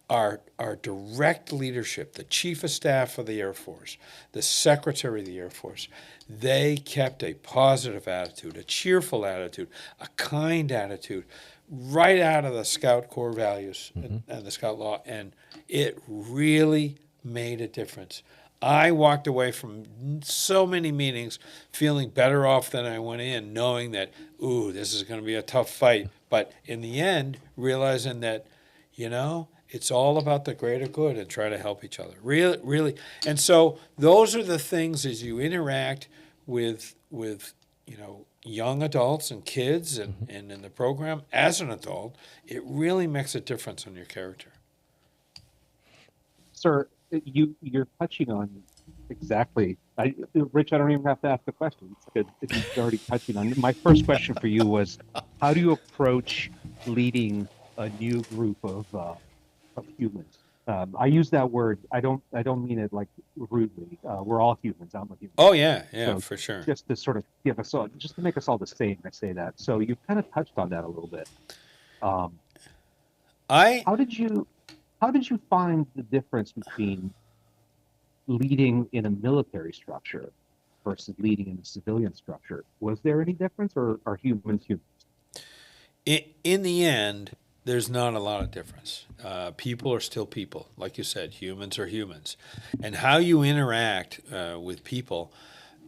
[SPEAKER 2] our direct leadership, the Chief of Staff of the Air Force, the Secretary of the Air Force, they kept a positive attitude, a cheerful attitude, a kind attitude, right out of the Scout core values and the Scout law, and it really made a difference. I walked away from so many meetings feeling better off than I went in, knowing that, this is going to be a tough fight, but in the end, realizing that, it's all about the greater good and try to help each other. Really. And so those are the things as you interact with young adults and kids and in the program as an adult, it really makes a difference on your character.
[SPEAKER 3] Sir, you're touching on exactly. Rich, I don't even have to ask the question. It's good if you're already touching on it. My first question for you was, how do you approach leading a new group of humans? I use that word. I don't mean it like rudely. We're all humans. I'm a human.
[SPEAKER 2] Oh yeah, yeah,
[SPEAKER 3] So
[SPEAKER 2] for sure.
[SPEAKER 3] just to sort of give us all, just to make us all the same, I say that. So you kind of touched on that a little bit. Um,
[SPEAKER 2] I
[SPEAKER 3] how did you how did you find the difference between leading in a military structure versus leading in a civilian structure? Was there any difference, or are humans humans?
[SPEAKER 2] in the end, there's not a lot of difference. People are still people, like you said. Humans are humans, and how you interact with people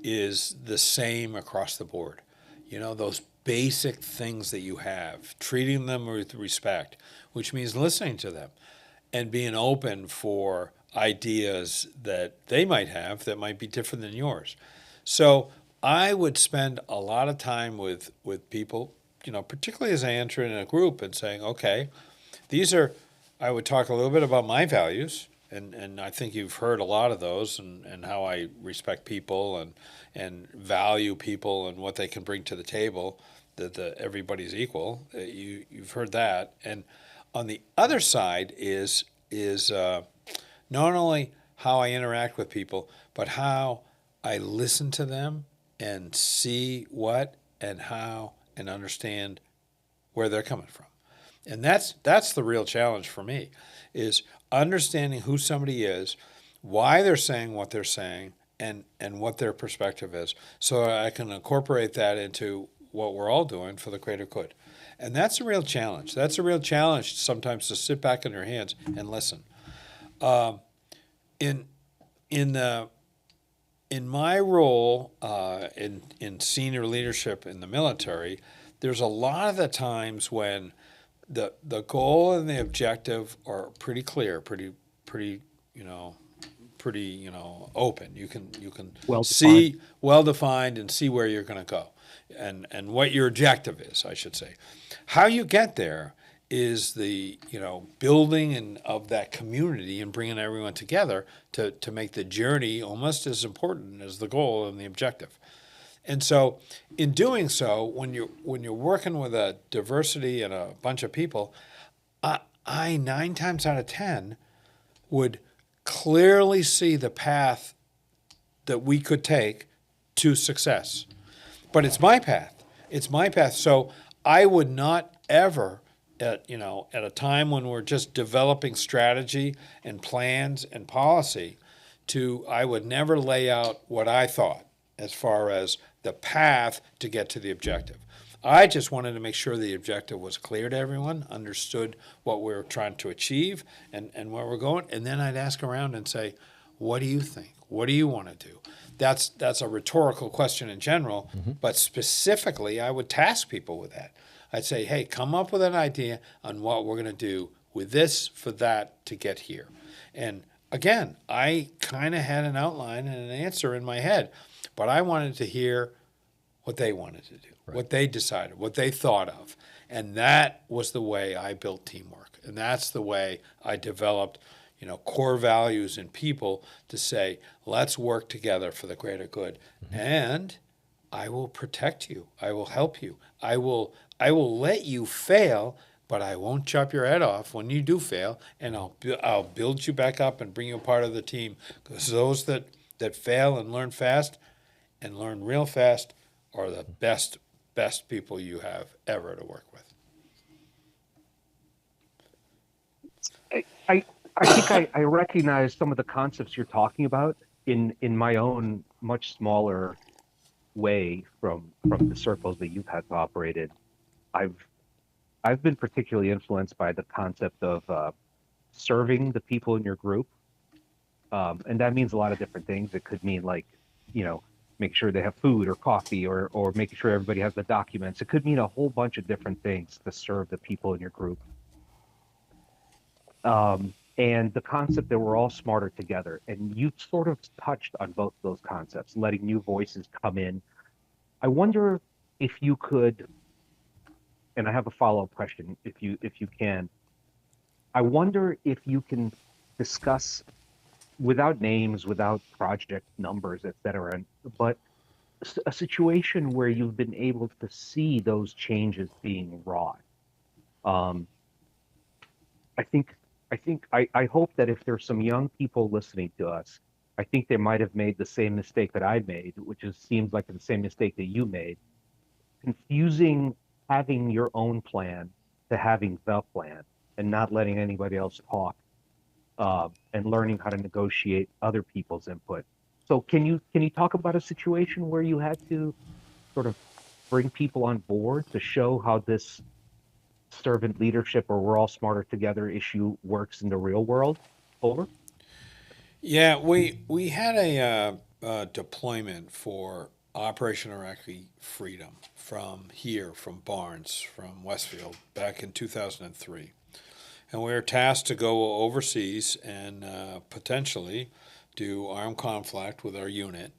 [SPEAKER 2] is the same across the board. You know, those basic things that you have, treating them with respect, which means listening to them and being open for ideas that they might have that might be different than yours. So I would spend a lot of time with people, you know, particularly as I enter in a group and saying, okay, these are, I would talk a little bit about my values, and I think you've heard a lot of those, and how I respect people and value people and what they can bring to the table, that everybody's equal. You've heard that. And on the other side is not only how I interact with people, but how I listen to them and see what and how and understand where they're coming from. And that's the real challenge for me, is understanding who somebody is, why they're saying what they're saying, and what their perspective is, so I can incorporate that into what we're all doing for the greater good. And that's a real challenge. That's a real challenge sometimes, to sit back in your hands and listen. In in the in my role in senior leadership in the military, there's a lot of the times when the goal and the objective are pretty clear, pretty you know pretty open. You can
[SPEAKER 3] Well defined.
[SPEAKER 2] see, well defined, and see where you're going to go, and what your objective is, I should say. How you get there is the building and of that community and bringing everyone together to make the journey almost as important as the goal and the objective. And so, in doing so, when you're working with a diversity and a bunch of people, I 9 times out of 10 would clearly see the path that we could take to success. But it's my path. It's my path. So I would not ever, at a time when we're just developing strategy and plans and policy, I would never lay out what I thought as far as the path to get to the objective. I just wanted to make sure the objective was clear to everyone, understood what we're trying to achieve and where we're going. And then I'd ask around and say, what do you think? What do you want to do? That's a rhetorical question in general, but specifically, I would task people with that. I'd say, hey, come up with an idea on what we're going to do with this for that to get here. And again, I kind of had an outline and an answer in my head, but I wanted to hear what they wanted to do, right, what they decided, what they thought of. And that was the way I built teamwork. And that's the way I developed, core values in people to say, let's work together for the greater good. And I will protect you. I will help you. I will let you fail, but I won't chop your head off when you do fail, and I'll build you back up and bring you a part of the team. Because those that fail and learn fast and learn real fast are the best people you have ever to work with.
[SPEAKER 3] I think I recognize some of the concepts you're talking about in my own much smaller way from the circles that you've had to operate in. I've been particularly influenced by the concept of serving the people in your group, and that means a lot of different things. It could mean like, make sure they have food or coffee, or making sure everybody has the documents. It could mean a whole bunch of different things to serve the people in your group. And the concept that we're all smarter together. And you sort of touched on both those concepts, letting new voices come in. I wonder if you could, and I have a follow-up question, if you can. I wonder if you can discuss, without names, without project numbers, et cetera, but a situation where you've been able to see those changes being wrought. I think I hope that if there's some young people listening to us, I think they might have made the same mistake that I made, which is seems like the same mistake that you made, confusing having your own plan to having the plan and not letting anybody else talk, and learning how to negotiate other people's input. So can you talk about a situation where you had to sort of bring people on board to show how this servant leadership or we're all smarter together issue works in the real world? Over.
[SPEAKER 2] Yeah, we had a deployment for Operation Iraqi Freedom from here, from Barnes, from Westfield, back in 2003. And we were tasked to go overseas and potentially do armed conflict with our unit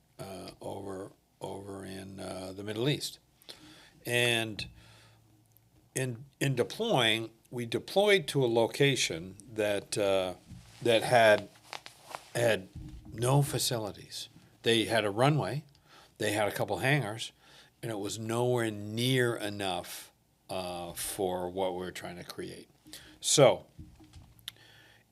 [SPEAKER 2] over in the Middle East. And in deploying, we deployed to a location that had no facilities. They had a runway, they had a couple hangars, and it was nowhere near enough for what we were trying to create. So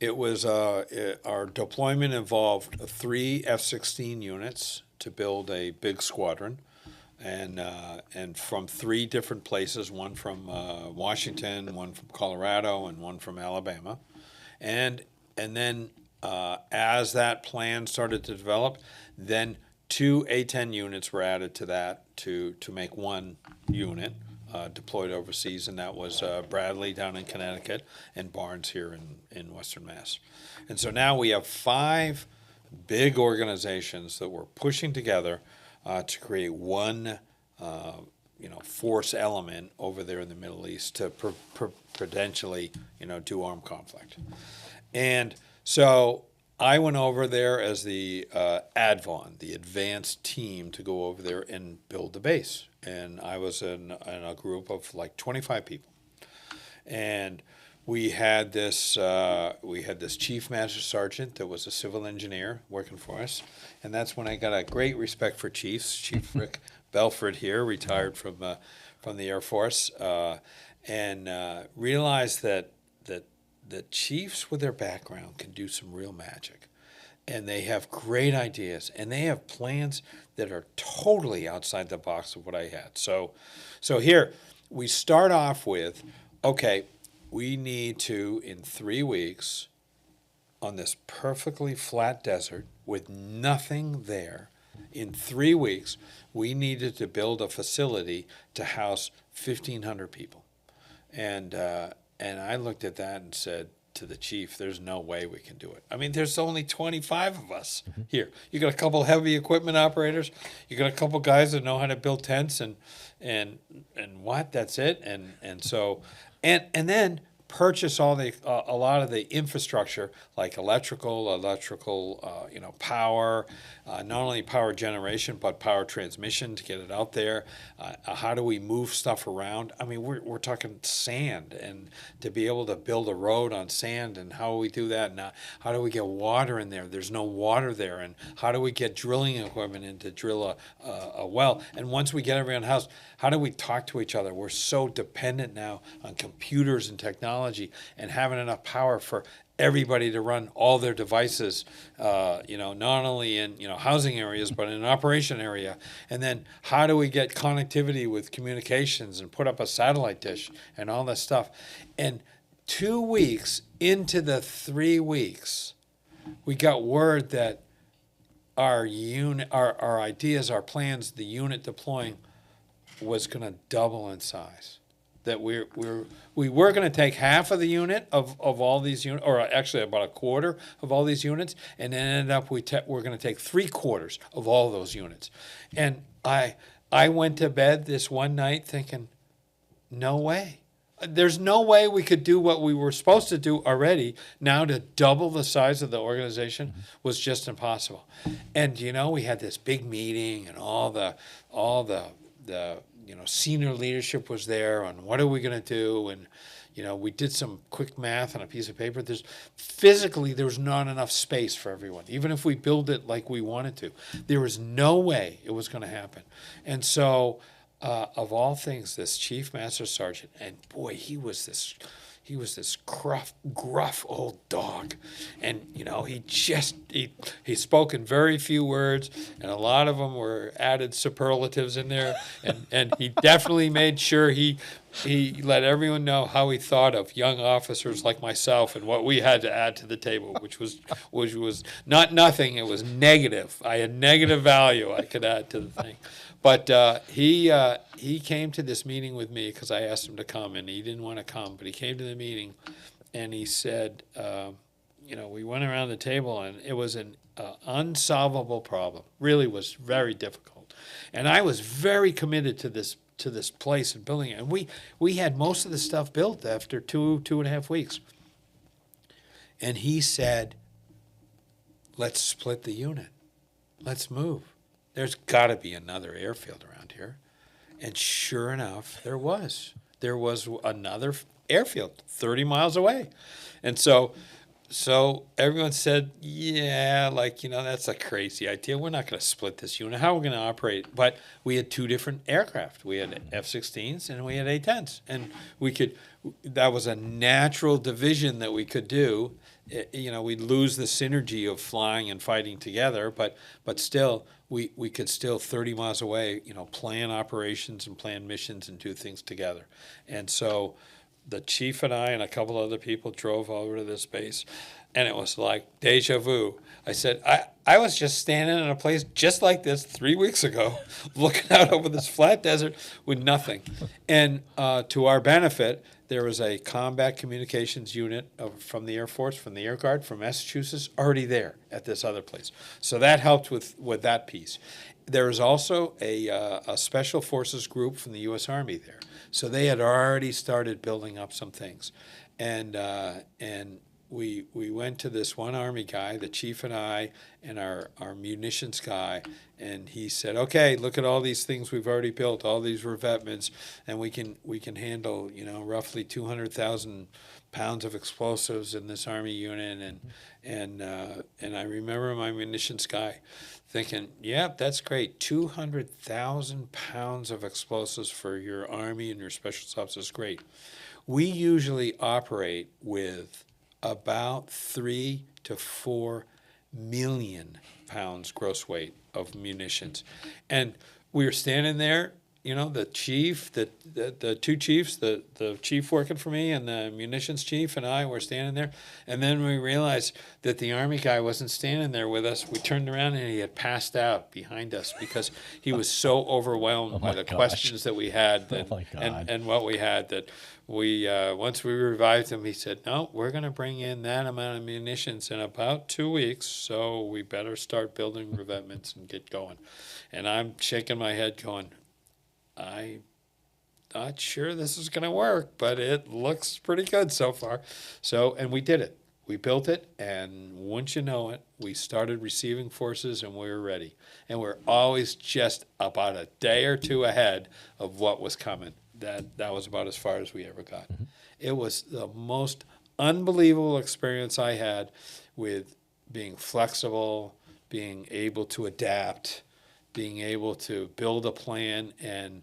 [SPEAKER 2] it was our deployment involved 3 F-16 units to build a big squadron, and from 3 different places, one from Washington, one from Colorado, and one from Alabama, and then as that plan started to develop, then 2 A-10 units were added to that to make one unit deployed overseas, and that was Bradley down in Connecticut and Barnes here in Western Mass. And so now we have 5 big organizations that were pushing together to create one force element over there in the Middle East to potentially do armed conflict. And so I went over there as the ADVON, the advanced team, to go over there and build the base. And I was in a group of like 25 people. And we had this chief master sergeant that was a civil engineer working for us. And that's when I got a great respect for chiefs. Chief Rick Belford here, retired from the Air Force, and realized that chiefs with their background can do some real magic, and they have great ideas, and they have plans that are totally outside the box of what I had. So here we start off with, okay, we need to, in 3 weeks, on this perfectly flat desert with nothing there, in 3 weeks, we needed to build a facility to house 1,500 people. And I looked at that and said to the chief, there's no way we can do it. I mean, there's only 25 of us here. You got a couple heavy equipment operators. You got a couple guys that know how to build tents and what? That's it. And so then purchase all the a lot of the infrastructure like electrical, power, not only power generation but power transmission to get it out there. How do we move stuff around? I mean, we're talking sand, and to be able to build a road on sand, and how do we do that? And how do we get water in there? There's no water there, and how do we get drilling equipment in to drill a well? And once we get everyone in the house, how do we talk to each other? We're so dependent now on computers and technology and having enough power for everybody to run all their devices, not only in housing areas but in an operation area. And then how do we get connectivity with communications and put up a satellite dish and all this stuff? And 2 weeks into the 3 weeks, we got word that our unit, our ideas, our plans, the unit deploying was going to double in size. That we were going to take half of the unit of all these units, or actually about a quarter of all these units, and then ended up we're going to take 3/4 of all those units. And I went to bed this one night thinking, no way. There's no way we could do what we were supposed to do already. Now to double the size of the organization was just impossible. And we had this big meeting, and all the senior leadership was there on what are we going to do, and we did some quick math on a piece of paper. There's not enough space for everyone, even if we build it like we wanted to. There was no way it was going to happen. And so of all things, this chief master sergeant, and boy, he was he was this gruff old dog, and he spoke in very few words, and a lot of them were added superlatives in there, and he definitely made sure he let everyone know how he thought of young officers like myself and what we had to add to the table, which was not nothing. It was negative. I had negative value I could add to the thing. But he came to this meeting with me because I asked him to come, and he didn't want to come. But he came to the meeting, and he said, we went around the table, and it was an unsolvable problem. Really was very difficult. And I was very committed to this place and building it. And we had most of the stuff built after 2.5 weeks. And he said, let's split the unit. Let's move. There's got to be another airfield around here. And sure enough, there was. There was another airfield 30 miles away. And so everyone said, yeah, that's a crazy idea. We're not going to split this unit. How are we going to operate? But we had two different aircraft. We had F-16s and we had A-10s. And that was a natural division that we could do. We'd lose the synergy of flying and fighting together, but still, we could still 30 miles away, plan operations and plan missions and do things together. And so the chief and I and a couple other people drove over to this base, and it was like deja vu. I said, I was just standing in a place just like this 3 weeks ago, looking out over this flat desert with nothing. And to our benefit, there was a combat communications unit from the Air Force, from the Air Guard, from Massachusetts, already there at this other place. So that helped with that piece. There was also a special forces group from the U.S. Army there. So they had already started building up some things. And we went to this one Army guy, the chief and I, and our munitions guy, and he said, okay, look at all these things we've already built, all these revetments, and we can handle, roughly 200,000 pounds of explosives in this Army unit. And I remember my munitions guy thinking, yeah, that's great. 200,000 pounds of explosives for your Army and your special ops is great. We usually operate with about 3 to 4 million pounds gross weight of munitions. And we were standing there, the chief, the two chiefs, the chief working for me and the munitions chief and I were standing there. And then we realized that the Army guy wasn't standing there with us. We turned around and he had passed out behind us because he was so overwhelmed by the questions that we had and what we had that we once we revived him, he said, no, we're going to bring in that amount of munitions in about 2 weeks, so we better start building revetments and get going. And I'm shaking my head going, I'm not sure this is going to work, but it looks pretty good so far. And we did it. We built it, and wouldn't you know it, we started receiving forces, and we were ready. And we're always just about a day or two ahead of what was coming. That was about as far as we ever got. Mm-hmm. It was the most unbelievable experience I had with being flexible, being able to adapt, being able to build a plan, and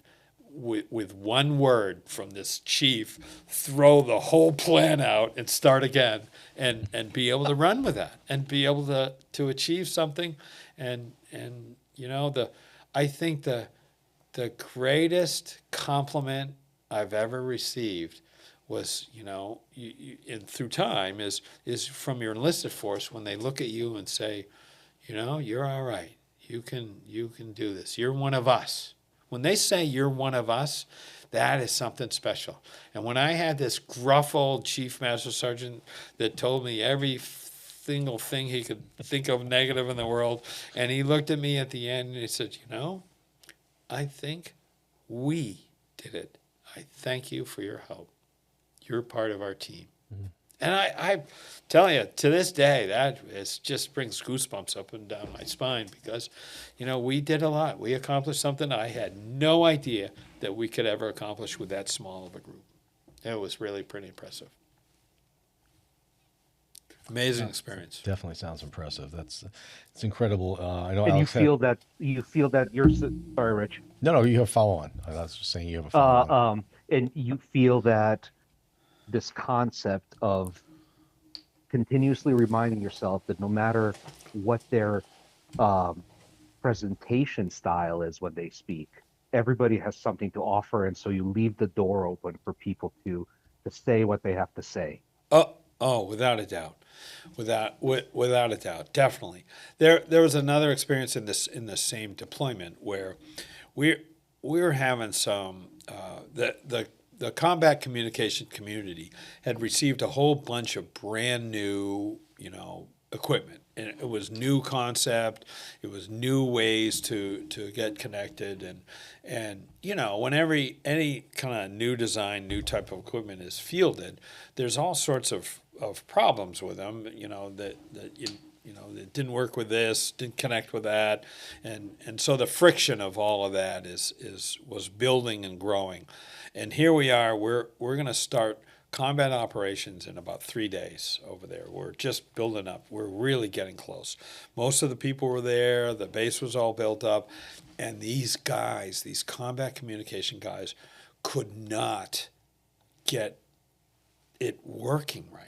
[SPEAKER 2] with one word from this chief, throw the whole plan out and start again, and be able to run with that and be able to achieve something. And I think the greatest compliment I've ever received was, and through time is from your enlisted force when they look at you and say, you're all right. You can do this. You're one of us. When they say you're one of us, that is something special. And when I had this gruff old chief master sergeant that told me every single thing he could think of negative in the world, and he looked at me at the end and he said, I think we did it. I thank you for your help. You're part of our team. Mm-hmm. And I tell you, to this day, that just brings goosebumps up and down my spine because, we did a lot. We accomplished something I had no idea that we could ever accomplish with that small of a group. It was really pretty impressive. Amazing experience.
[SPEAKER 1] Definitely sounds impressive. It's incredible. I know.
[SPEAKER 3] And
[SPEAKER 1] Alex
[SPEAKER 3] you feel that you're sorry, Rich.
[SPEAKER 1] No, you have follow on. I was just saying you have a follow on.
[SPEAKER 3] And you feel that this concept of continuously reminding yourself that no matter what their um, presentation style is when they speak, everybody has something to offer, and so you leave the door open for people to say what they have to say.
[SPEAKER 2] Oh, without a doubt, without a doubt, definitely. There was another experience in this same deployment where we we were having some the combat communication community had received a whole bunch of brand new, equipment. And it was new concept. It was new ways to get connected, and when any kind of new design, new type of equipment is fielded, there's all sorts of problems with them. That didn't work with this, didn't connect with that, and so the friction of all of that was building and growing, and here we are. We're going to start combat operations in about 3 days over there. We're just building up. We're really getting close. Most of the people were there. The base was all built up, and these guys, these combat communication guys, could not get it working right.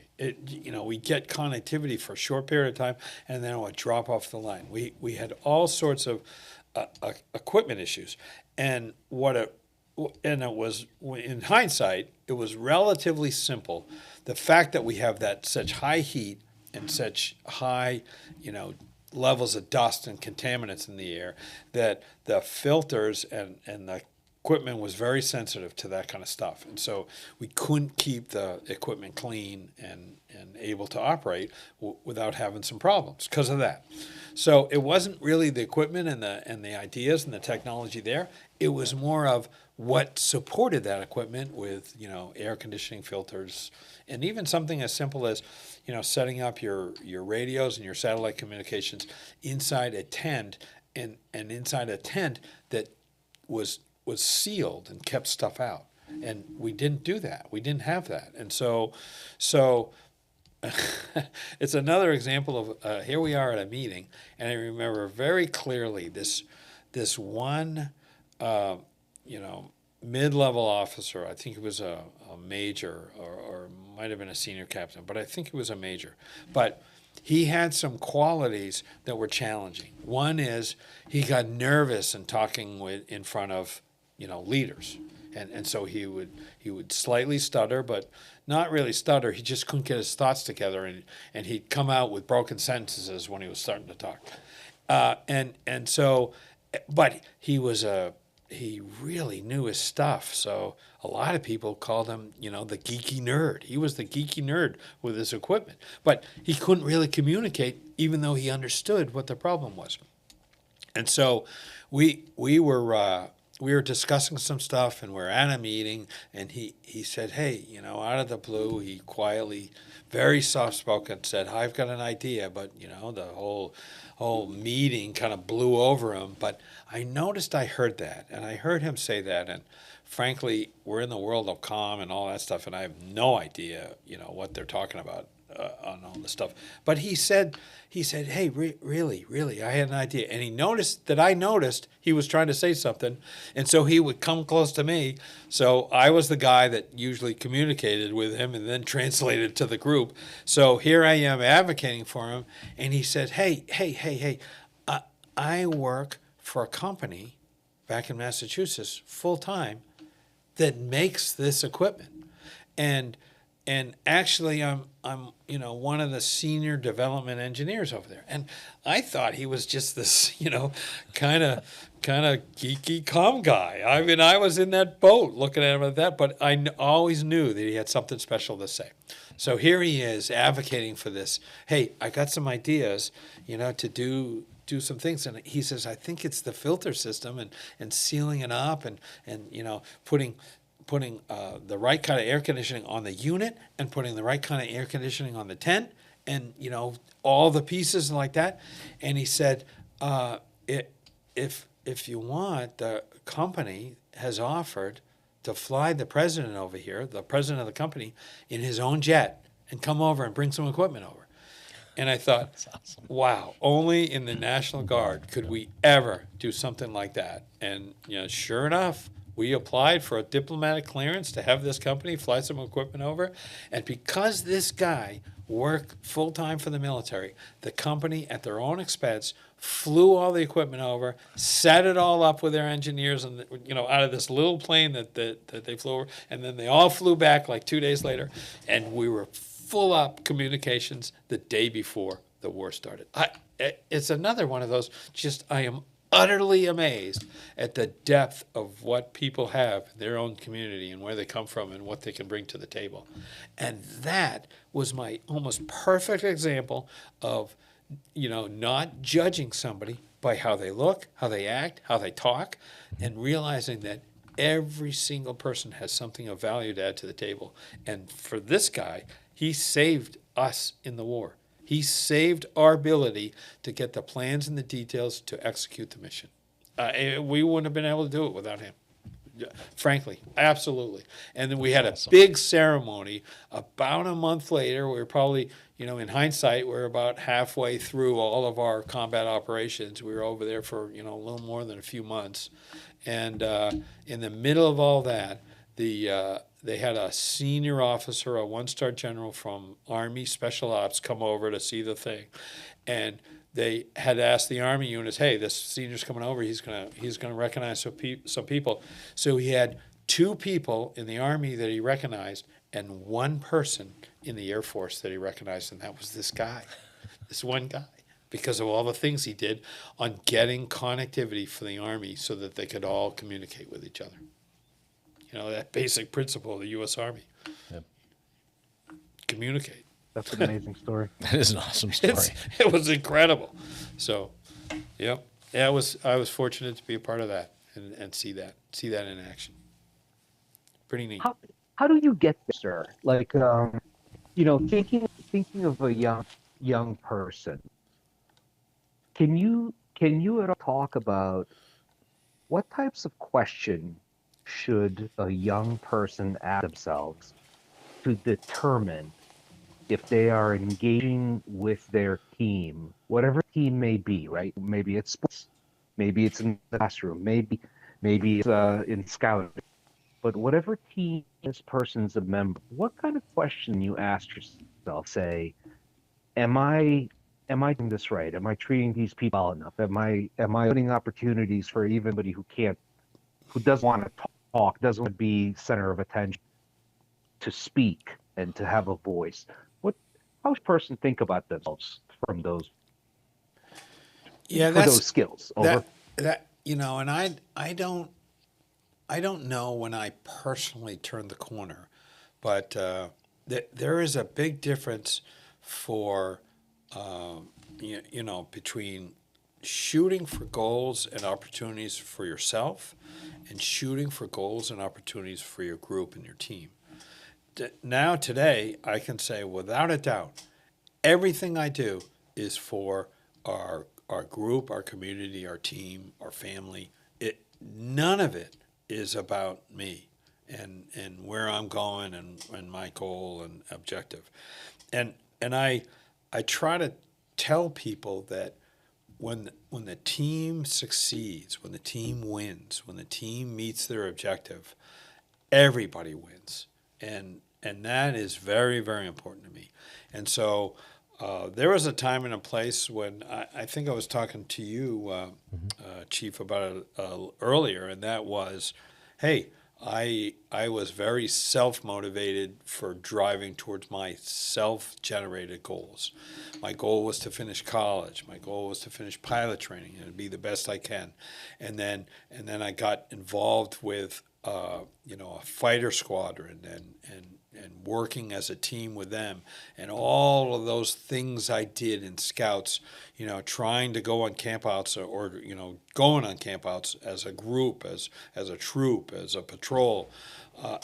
[SPEAKER 2] We get connectivity for a short period of time, and then it would drop off the line. We had all sorts of equipment issues, and it was, in hindsight, it was relatively simple. The fact that we have such high heat and such high, levels of dust and contaminants in the air, that the filters and the equipment was very sensitive to that kind of stuff. And so we couldn't keep the equipment clean and able to operate without having some problems because of that. So it wasn't really the equipment and the ideas and the technology there. It was more of what supported that equipment with, air conditioning filters, and even something as simple as, setting up your radios and your satellite communications inside a tent, and inside a tent that was sealed and kept stuff out. And we didn't do that. We didn't have that. And so it's another example of here we are at a meeting, and I remember very clearly this one, mid-level officer. I think it was a major, or might have been a senior captain, but I think it was a major. But he had some qualities that were challenging. One is he got nervous in talking in front of leaders. And so he would slightly stutter, but not really stutter. He just couldn't get his thoughts together, and he'd come out with broken sentences when he was starting to talk. But he really knew his stuff. So a lot of people called him, the geeky nerd. He was the geeky nerd with his equipment, but he couldn't really communicate, even though he understood what the problem was. And so we were discussing some stuff, and we're at a meeting, and he said, hey, out of the blue, he quietly, very soft-spoken, said, I've got an idea, but, the whole meeting kind of blew over him. But I noticed I heard that, and I heard him say that, and frankly, we're in the world of comm and all that stuff, and I have no idea, what they're talking about on all this stuff. But he said, hey, really, I had an idea. And he noticed that I noticed he was trying to say something, and so he would come close to me. So I was the guy that usually communicated with him and then translated to the group. So here I am advocating for him, and he said, hey, I work for a company back in Massachusetts full-time that makes this equipment. And actually, I'm one of the senior development engineers over there. And I thought he was just this, kind of geeky comm guy. I mean, I was in that boat looking at him like that, but I always knew that he had something special to say. So here he is advocating for this. Hey, I got some ideas, to do some things. And he says, I think it's the filter system and sealing it up and putting the right kind of air conditioning on the unit and putting the right kind of air conditioning on the tent, and all the pieces like that. And he said, if you want, the company has offered to fly the president over here, the president of the company, in his own jet, and come over and bring some equipment over. And I thought, awesome. Wow, only in the National Guard could we ever do something like that. And sure enough, We applied for a diplomatic clearance to have this company fly some equipment over. And because this guy worked full time for the military, the company, at their own expense, flew all the equipment over, set it all up with their engineers, and out of this little plane that they flew over, and then they all flew back like 2 days later, and we were full up communications the day before the war started. It's another one of those. I am utterly amazed at the depth of what people have in their own community and where they come from and what they can bring to the table. And that was my almost perfect example of, not judging somebody by how they look, how they act, how they talk, and realizing that every single person has something of value to add to the table. And for this guy, he saved us in the war. He saved our ability to get the plans and the details to execute the mission. We wouldn't have been able to do it without him. Frankly, absolutely. And then we had a big ceremony about a month later. We were probably, in hindsight, we're about halfway through all of our combat operations. We were over there for, a little more than a few months. And in the middle of all that, they had a senior officer, a one-star general from Army Special Ops, come over to see the thing. And they had asked the Army units, hey, this senior's coming over, he's gonna recognize some people. So he had 2 people in the Army that he recognized and 1 person in the Air Force that he recognized, and that was this guy, this one guy, because of all the things he did on getting connectivity for the Army so that they could all communicate with each other. That basic principle of the U.S. Army.
[SPEAKER 1] Yep.
[SPEAKER 2] Communicate.
[SPEAKER 3] That's an amazing story.
[SPEAKER 1] That is an awesome story.
[SPEAKER 2] It was incredible. So, yeah, I was fortunate to be a part of that and see that in action. Pretty neat.
[SPEAKER 3] How do you get there, sir? Like, thinking of a young person, can you at all talk about what types of questions should a young person ask themselves to determine if they are engaging with their team, whatever team may be, right? Maybe it's sports, maybe it's in the classroom, maybe it's in scouting, but whatever team this person's a member, what kind of question you ask yourself? Say, am I doing this right? Am I treating these people well enough? Am I opening opportunities for anybody who doesn't want to talk, doesn't want to be center of attention, to speak and to have a voice? How does a person think about themselves from those? Those skills. Over.
[SPEAKER 2] And I don't know when I personally turned the corner, but there is a big difference for between shooting for goals and opportunities for yourself and shooting for goals and opportunities for your group and your team. Now, today, I can say without a doubt, everything I do is for our group, our community, our team, our family. None of it is about me and where I'm going and my goal and objective. And I try to tell people that when the team succeeds, when the team wins, when the team meets their objective, everybody wins. And that is very, very important to me. And so there was a time and a place when I think I was talking to you, Chief, about it earlier, and that was, hey, I was very self-motivated for driving towards my self-generated goals. My goal was to finish college. My goal was to finish pilot training and be the best I can. And then I got involved with a fighter squadron and working as a team with them, and all of those things I did in scouts, trying to go on campouts or going on campouts as a group, as a troop, as a patrol.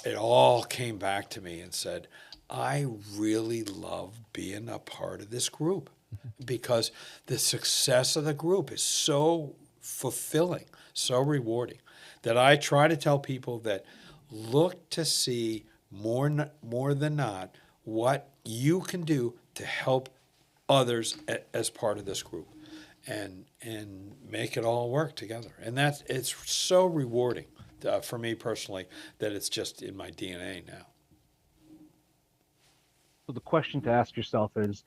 [SPEAKER 2] It all came back to me and said, I really love being a part of this group because the success of the group is so fulfilling, so rewarding, that I try to tell people that look to see more than not what you can do to help others as part of this group and make it all work together. And it's so rewarding for me personally, that it's just in my DNA now.
[SPEAKER 3] So the question to ask yourself is,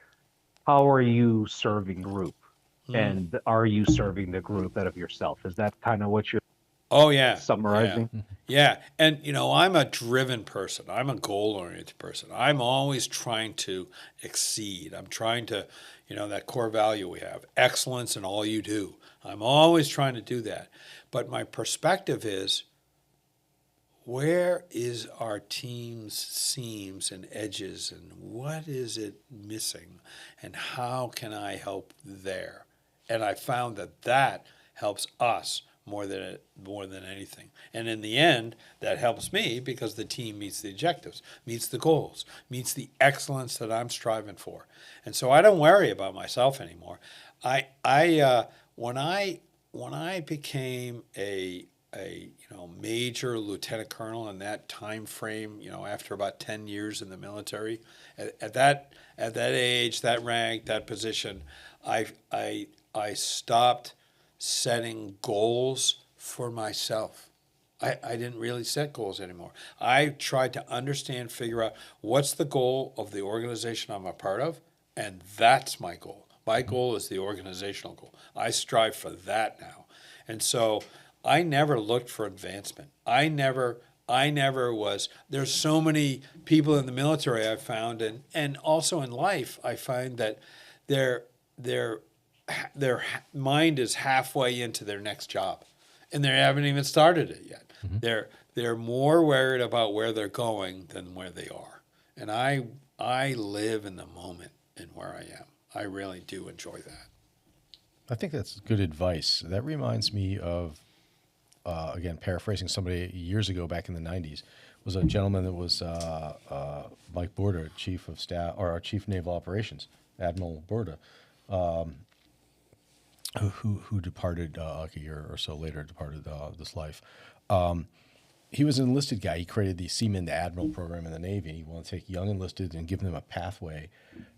[SPEAKER 3] how are you serving group? And are you serving the group out of yourself? Is that kind of what you're
[SPEAKER 2] Oh yeah,
[SPEAKER 3] summarizing?
[SPEAKER 2] yeah. And I'm a driven person. I'm a goal-oriented person. I'm always trying to exceed. I'm trying to, that core value we have, excellence in all you do. I'm always trying to do that. But my perspective is, where is our team's seams and edges, and what is it missing, and how can I help there? And I found that helps us more than anything. And in the end, that helps me because the team meets the objectives, meets the goals, meets the excellence that I'm striving for. And so I don't worry about myself anymore. When I became a major lieutenant colonel in that time frame, after about 10 years in the military, at that age, that rank, that position, I stopped setting goals for myself. I didn't really set goals anymore. I tried to understand, figure out what's the goal of the organization I'm a part of, and that's my goal. My goal is the organizational goal. I strive for that now. And so I never looked for advancement. I never was. There's so many people in the military I've found, and also in life, I find that their mind is halfway into their next job, and they haven't even started it yet. They're more worried about where they're going than where they are. And I live in the moment and where I am. I really do enjoy that.
[SPEAKER 1] I think that's good advice. That reminds me of, again, paraphrasing somebody years ago back in the 90s, was a gentleman that was Mike Borda, Chief of Staff, or our Chief Naval Operations, Admiral Borda, who departed like a year or so later, departed this life. He was an enlisted guy. He created the Seaman to Admiral program in the Navy. He wanted to take young enlisted and give them a pathway.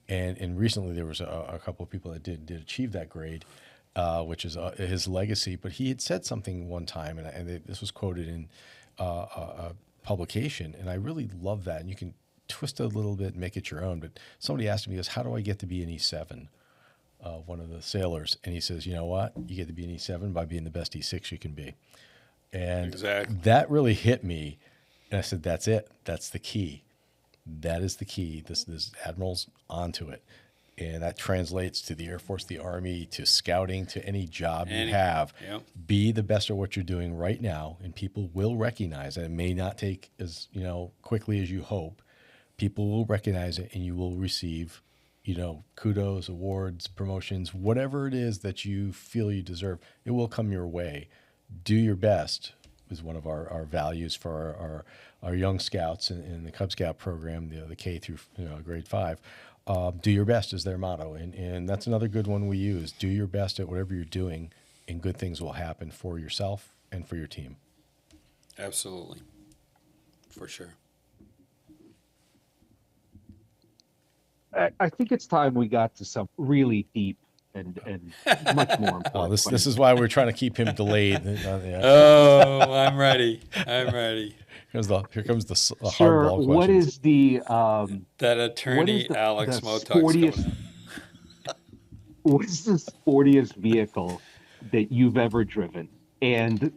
[SPEAKER 1] And recently there was a couple of people that did achieve that grade, which is his legacy. But he had said something one time, and this was quoted in a publication, and I really love that. And you can twist it a little bit and make it your own. But somebody asked him, he goes, how do I get to be an E7? One of the sailors. And he says, you know what? You get to be an E7 by being the best E6 you can be. And
[SPEAKER 2] Exactly.
[SPEAKER 1] that really hit me. And I said, that's it. That's the key. That is the key. This Admiral's onto it. And that translates to the Air Force, the Army, to scouting, to any job you have.
[SPEAKER 2] Yep.
[SPEAKER 1] Be the best at what you're doing right now, and people will recognize it. It may not take as quickly as you hope. People will recognize it, and you will receive kudos, awards, promotions, whatever it is that you feel you deserve. It will come your way. Do your best is one of our values for our young scouts in the Cub Scout program, the K through grade 5. Do your best is their motto, and that's another good one we use. Do your best at whatever you're doing, and good things will happen for yourself and for your team.
[SPEAKER 2] Absolutely. For sure.
[SPEAKER 3] I think it's time we got to some really deep and much more important.
[SPEAKER 1] Well, this is why we're trying to keep him delayed.
[SPEAKER 2] Oh, I'm ready. I'm ready.
[SPEAKER 1] Here comes the
[SPEAKER 3] Sir,
[SPEAKER 1] hardball question.
[SPEAKER 3] what is the
[SPEAKER 2] That attorney
[SPEAKER 3] the
[SPEAKER 2] Alex Motok's coming
[SPEAKER 3] sportiest-
[SPEAKER 2] up.
[SPEAKER 3] what is the sportiest vehicle that you've ever driven? And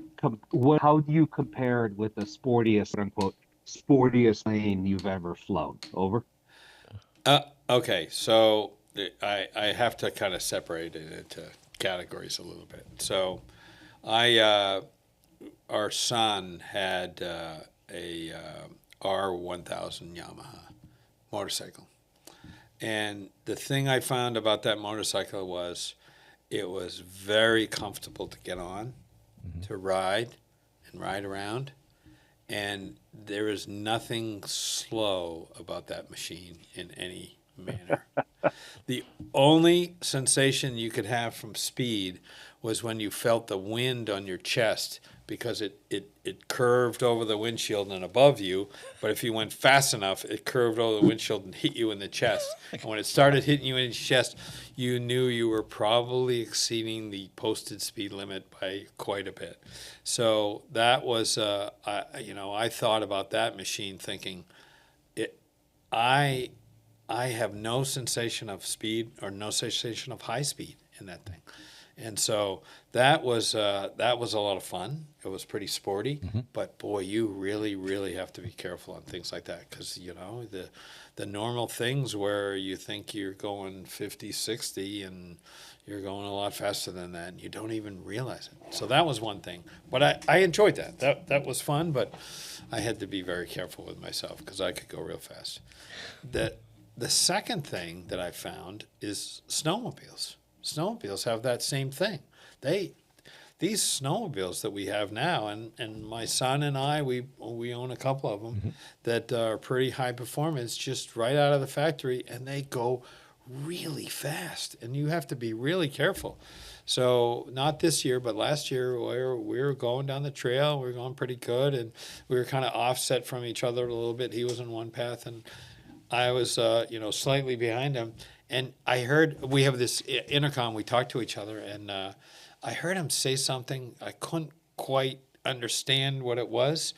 [SPEAKER 3] how do you compare it with the sportiest, quote unquote, sportiest plane you've ever flown? Over.
[SPEAKER 2] Okay, so I have to kind of separate it into categories a little bit. So our son had a R1000 Yamaha motorcycle. And the thing I found about that motorcycle was it was very comfortable to get on, to ride and ride around. And there is nothing slow about that machine in any manner. The only sensation you could have from speed was when you felt the wind on your chest because it curved over the windshield and above you. But if you went fast enough, it curved over the windshield and hit you in the chest. And when it started hitting you in the chest, you knew you were probably exceeding the posted speed limit by quite a bit. So that was, I thought about that machine thinking, I have no sensation of speed or no sensation of high speed in that thing. And so that was a lot of fun. It was pretty sporty, but boy, you really, really have to be careful on things like that, because the normal things where you think you're going 50, 60 and you're going a lot faster than that, and you don't even realize it. So that was one thing. But I enjoyed that. That was fun, but I had to be very careful with myself because I could go real fast. The second thing that I found is snowmobiles. Snowmobiles have that same thing. These snowmobiles that we have now, and my son and I, we own a couple of them that are pretty high performance, just right out of the factory, and they go really fast, and you have to be really careful. So not this year, but last year, we were going down the trail. We were going pretty good, and we were kind of offset from each other a little bit. He was in one path, and I was, slightly behind him. And I heard, we have this intercom, we talk to each other, and I heard him say something. I couldn't quite understand what it was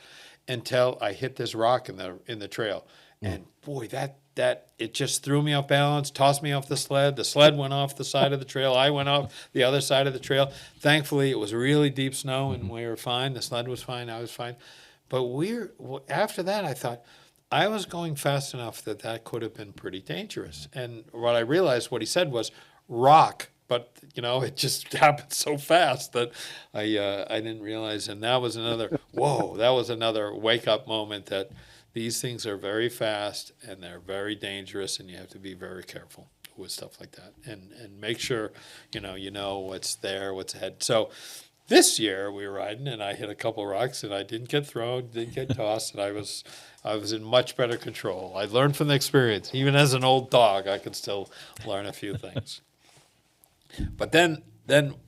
[SPEAKER 2] until I hit this rock in the trail. And boy, that it just threw me off balance, tossed me off the sled. The sled went off the side of the trail. I went off the other side of the trail. Thankfully, it was really deep snow, and we were fine. The sled was fine. I was fine. But after that, I thought, I was going fast enough that could have been pretty dangerous. And what I realized, what he said was rock, but it just happened so fast that I didn't realize. And that was another that was another wake up moment that these things are very fast and they're very dangerous, and you have to be very careful with stuff like that and make sure you know what's there, what's ahead. So this year we were riding, and I hit a couple rocks, and I didn't get thrown, didn't get tossed, and I was in much better control. I learned from the experience. Even as an old dog, I could still learn a few things. But then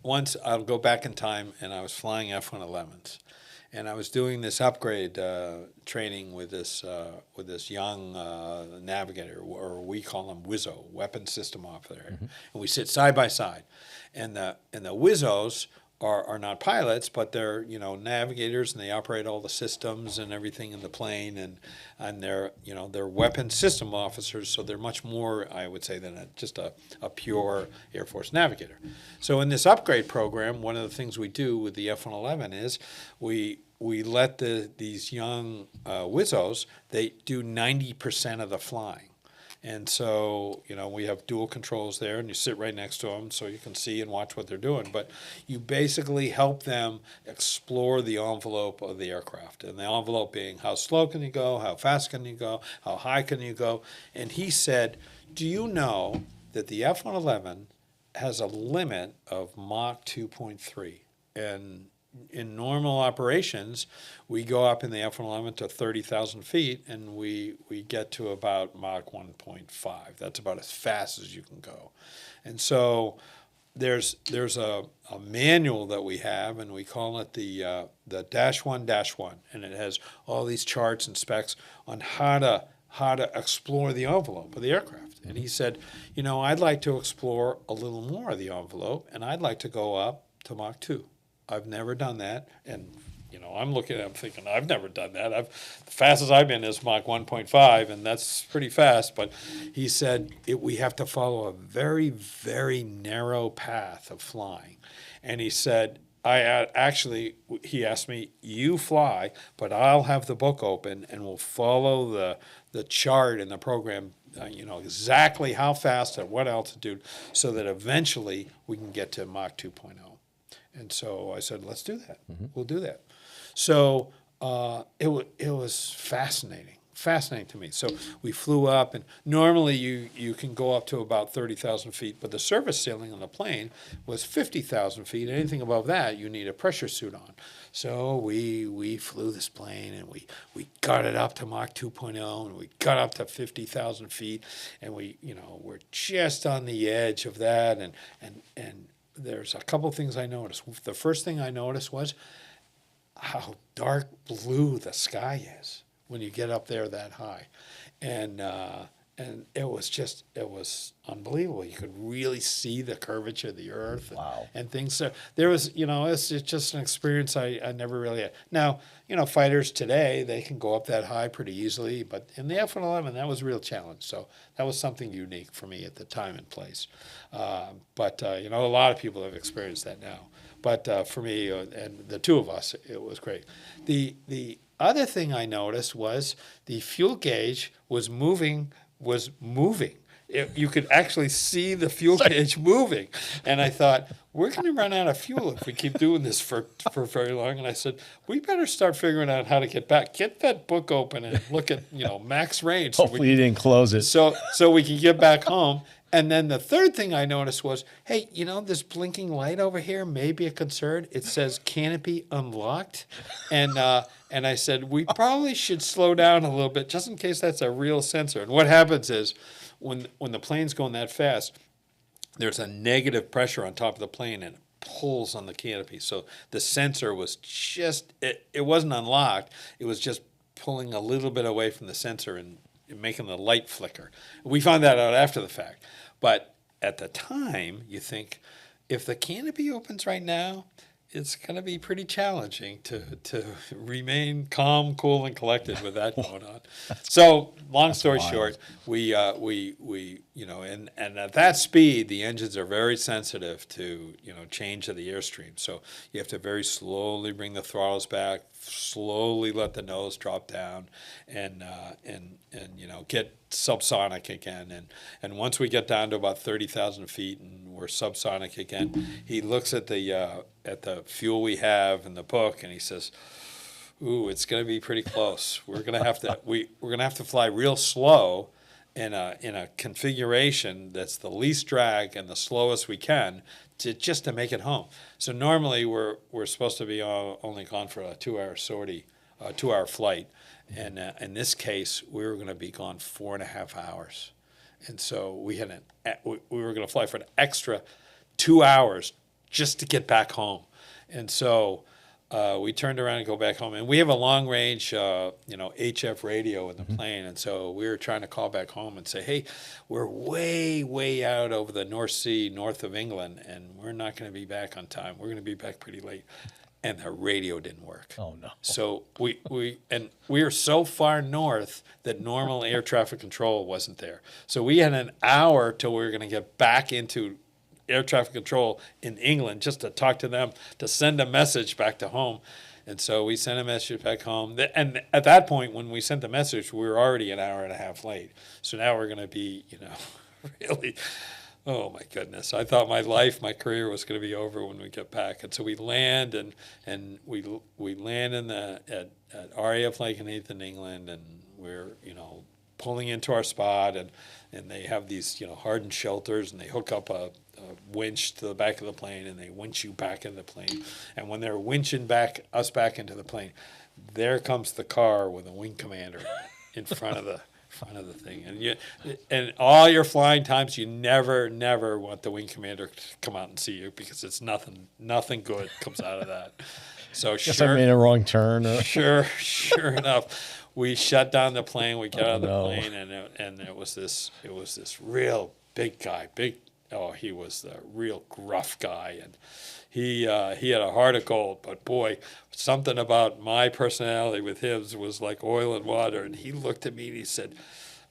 [SPEAKER 2] once I'll go back in time, and I was flying F-111s, and I was doing this upgrade training with this young navigator, or we call him WISO, Weapons System Officer, and we sit side by side, and the WISOs are not pilots, but they're navigators, and they operate all the systems and everything in the plane, and they're weapons system officers, so they're much more, I would say, than just a pure Air Force navigator. So in this upgrade program, one of the things we do with the F-111 is we let these young WISOs, they do 90% of the flying. And so, we have dual controls there, and you sit right next to them so you can see and watch what they're doing. But you basically help them explore the envelope of the aircraft. And the envelope being, how slow can you go? How fast can you go? How high can you go? And he said, do you know that the F-111 has a limit of Mach 2.3? And in normal operations, we go up in the F-111 to 30,000 feet, and we get to about Mach 1.5. That's about as fast as you can go. And so there's a manual that we have, and we call it the -1-1, and it has all these charts and specs on how to explore the envelope of the aircraft. And he said, I'd like to explore a little more of the envelope, and I'd like to go up to Mach 2. I've never done that, and I'm looking at him thinking, I've never done that. The fastest I've been is Mach 1.5, and that's pretty fast. But he said we have to follow a very, very narrow path of flying. And he said, he asked me, you fly, but I'll have the book open, and we'll follow the chart in the program, exactly how fast at what altitude, so that eventually we can get to Mach 2.0. And so I said, let's do that. We'll do that. So it was fascinating to me. So we flew up, and normally you can go up to about 30,000 feet, but the service ceiling on the plane was 50,000 feet. Anything above that, you need a pressure suit on. So we flew this plane, and we got it up to Mach 2.0, and we got up to 50,000 feet, and we're just on the edge of that, and there's a couple things I noticed. The first thing I noticed was how dark blue the sky is when you get up there that high, and it was unbelievable. You could really see the curvature of the earth.
[SPEAKER 1] Wow.
[SPEAKER 2] And things. So there was, it's just an experience I never really had. Now, fighters today, they can go up that high pretty easily, but in the F-111, that was a real challenge. So that was something unique for me at the time and place. But a lot of people have experienced that now. But for me and the two of us, it was great. The other thing I noticed was the fuel gauge was moving. You could actually see the fuel gauge moving. And I thought, we're going to run out of fuel if we keep doing this for very long. And I said, we better start figuring out how to get back. Get that book open and look at, max range.
[SPEAKER 1] Hopefully you didn't close it.
[SPEAKER 2] So we can get back home. And then the third thing I noticed was, hey, this blinking light over here may be a concern. It says canopy unlocked. And I said, we probably should slow down a little bit just in case that's a real sensor. And what happens is when the plane's going that fast, there's a negative pressure on top of the plane and it pulls on the canopy. So the sensor was it wasn't unlocked. It was just pulling a little bit away from the sensor and making the light flicker. We found that out after the fact. But at the time, you think, if the canopy opens right now, it's going to be pretty challenging to remain calm, cool, and collected with that going on. So, long story short, we and at that speed, the engines are very sensitive to change of the airstream. So you have to very slowly bring the throttles back, slowly let the nose drop down, and get subsonic again. And once we get down to about 30,000 feet and we're subsonic again, he looks at the fuel we have in the book and he says, "Ooh, it's going to be pretty close. We're going to have to fly real slow in a configuration that's the least drag and the slowest we can just to make it home." So normally we're supposed to be only gone for a 2-hour sortie, 2-hour flight. And in this case, we were going to be gone 4.5 hours. And so we were going to fly for an extra 2 hours just to get back home. And so we turned around and go back home. And we have a long range, HF radio in the plane. And so we were trying to call back home and say, hey, we're way, way out over the North Sea, north of England, and we're not going to be back on time. We're going to be back pretty late. And the radio didn't work.
[SPEAKER 1] Oh, no.
[SPEAKER 2] So we were so far north that normal air traffic control wasn't there. So we had an hour till we were going to get back into air traffic control in England just to talk to them, to send a message back to home. And so we sent a message back home. And at that point, when we sent the message, we were already an hour and a half late. So now we're going to be, really... Oh my goodness! I thought my career was going to be over when we get back, and so we land and we land at RAF Lakenheath in England, and we're pulling into our spot, and they have these hardened shelters, and they hook up a winch to the back of the plane, and they winch you back into the plane, and when they're winching us back into the plane, there comes the car with a wing commander in front of the thing, and all your flying times, you never want the wing commander to come out and see you because it's nothing good comes out of that. So
[SPEAKER 1] Guess I made a wrong turn.
[SPEAKER 2] Sure enough, we shut down the plane. We get out of the plane, and it was this real big guy. He was the real gruff guy, and he had a heart of gold. But boy, something about my personality with his was like oil and water. And he looked at me and he said,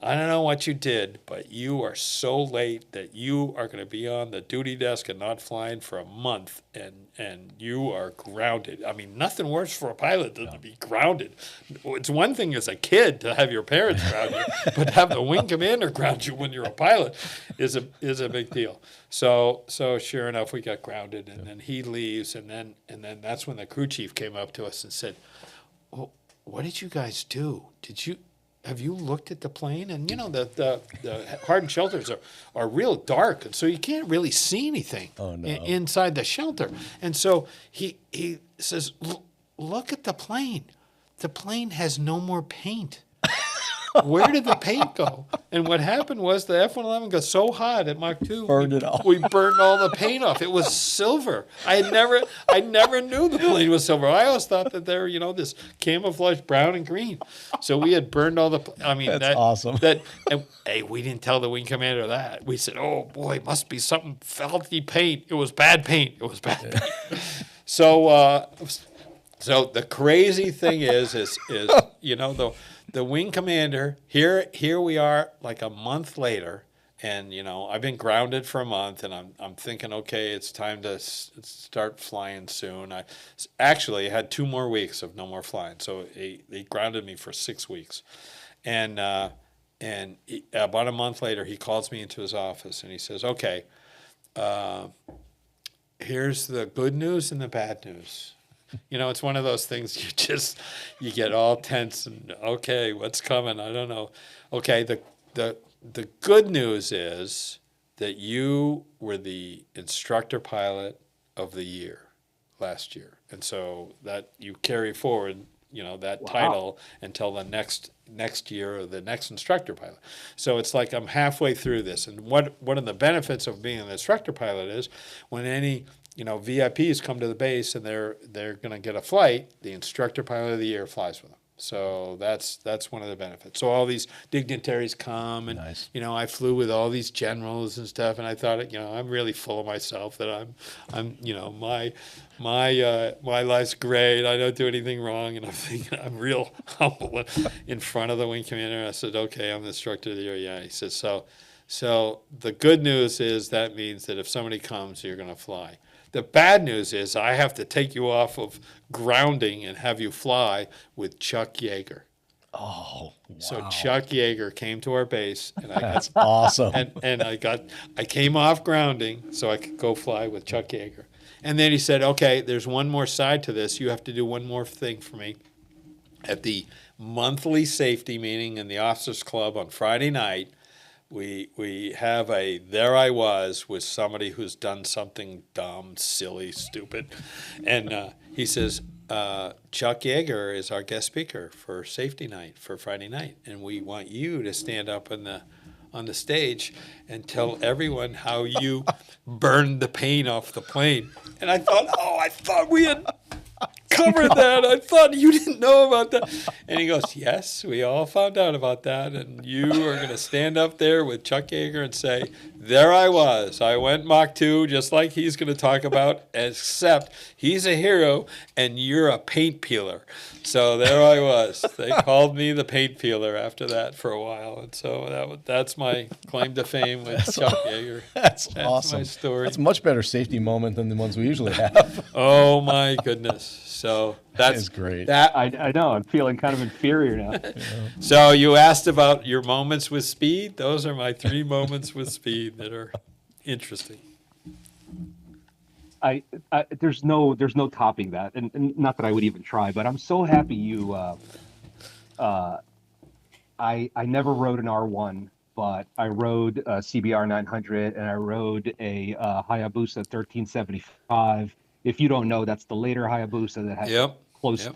[SPEAKER 2] "I don't know what you did, but you are so late that you are going to be on the duty desk and not flying for a month, and you are grounded." I mean, nothing worse for a pilot than to be grounded. It's one thing as a kid to have your parents ground you, but to have the wing commander ground you when you're a pilot is a big deal. So sure enough, we got grounded, and then he leaves, and then that's when the crew chief came up to us and said, "Oh, what did you guys do? Have you looked at the plane?" And the hardened shelters are real dark, and so you can't really see anything inside the shelter. And so he says, "Look at the plane. The plane has no more paint." where did the paint go? And what happened was the F-111 got so hot at Mach 2,
[SPEAKER 1] Burned it off.
[SPEAKER 2] we burned all the paint off. It was silver. I never knew the plane was silver. I always thought that they're, this camouflage brown and green. So we had burned all the,
[SPEAKER 1] That's awesome.
[SPEAKER 2] And, hey, we didn't tell the wing commander that. We said, oh boy, it must be something faulty paint. It was bad paint. It was bad paint. So the crazy thing is the wing commander, here we are like a month later, and I've been grounded for a month, and I'm thinking, okay, it's time to start flying soon. I actually had 2 more weeks of no more flying, so they grounded me for 6 weeks, and about a month later, he calls me into his office and he says, okay, here's the good news and the bad news. It's one of those things you get all tense and, okay, what's coming? I don't know. Okay, the good news is that you were the instructor pilot of the year last year. And so that you carry forward, that title until the next year or the next instructor pilot. So it's like I'm halfway through this. And one of the benefits of being an instructor pilot is when any VIPs come to the base and they're going to get a flight, the instructor pilot of the year flies with them. So that's one of the benefits. So all these dignitaries come, and
[SPEAKER 1] Nice.
[SPEAKER 2] I flew with all these generals and stuff, and I thought, I'm really full of myself that I'm my life's great. I don't do anything wrong, and I'm thinking I'm real humble in front of the wing commander. And I said, okay, I'm the instructor of the year. Yeah, he said so. The good news is that means that if somebody comes, you're going to fly. The bad news is I have to take you off of grounding and have you fly with Chuck Yeager.
[SPEAKER 1] Oh, wow.
[SPEAKER 2] So Chuck Yeager came to our base, and
[SPEAKER 1] That's awesome.
[SPEAKER 2] and I came off grounding so I could go fly with Chuck Yeager. And then he said, okay, there's one more side to this. You have to do one more thing for me. At the monthly safety meeting in the officers club on Friday night, we have a there I was with somebody who's done something dumb, silly, stupid. And he says, Chuck Yeager is our guest speaker for safety night, for Friday night. And we want you to stand up on the stage and tell everyone how you burned the paint off the plane. And I thought we had covered that. I thought you didn't know about that. And he goes, yes, we all found out about that. And you are going to stand up there with Chuck Yeager and say, there I was. I went Mach 2, just like he's going to talk about, except he's a hero and you're a paint peeler. So there I was. They called me the paint peeler after that for a while. And so that's my claim to fame with Chuck Yeager.
[SPEAKER 1] That's awesome.
[SPEAKER 2] My story.
[SPEAKER 1] That's a much better safety moment than the ones we usually have.
[SPEAKER 2] Oh, my goodness. So
[SPEAKER 1] That is great.
[SPEAKER 3] I know. I'm feeling kind of inferior now.
[SPEAKER 2] So you asked about your moments with speed. Those are my 3 moments with speed that are interesting.
[SPEAKER 3] There's no topping that, and not that I would even try. But I'm so happy you. I never rode an R1, but I rode a CBR 900 and I rode a Hayabusa 1375. If you don't know, that's the later Hayabusa that had close.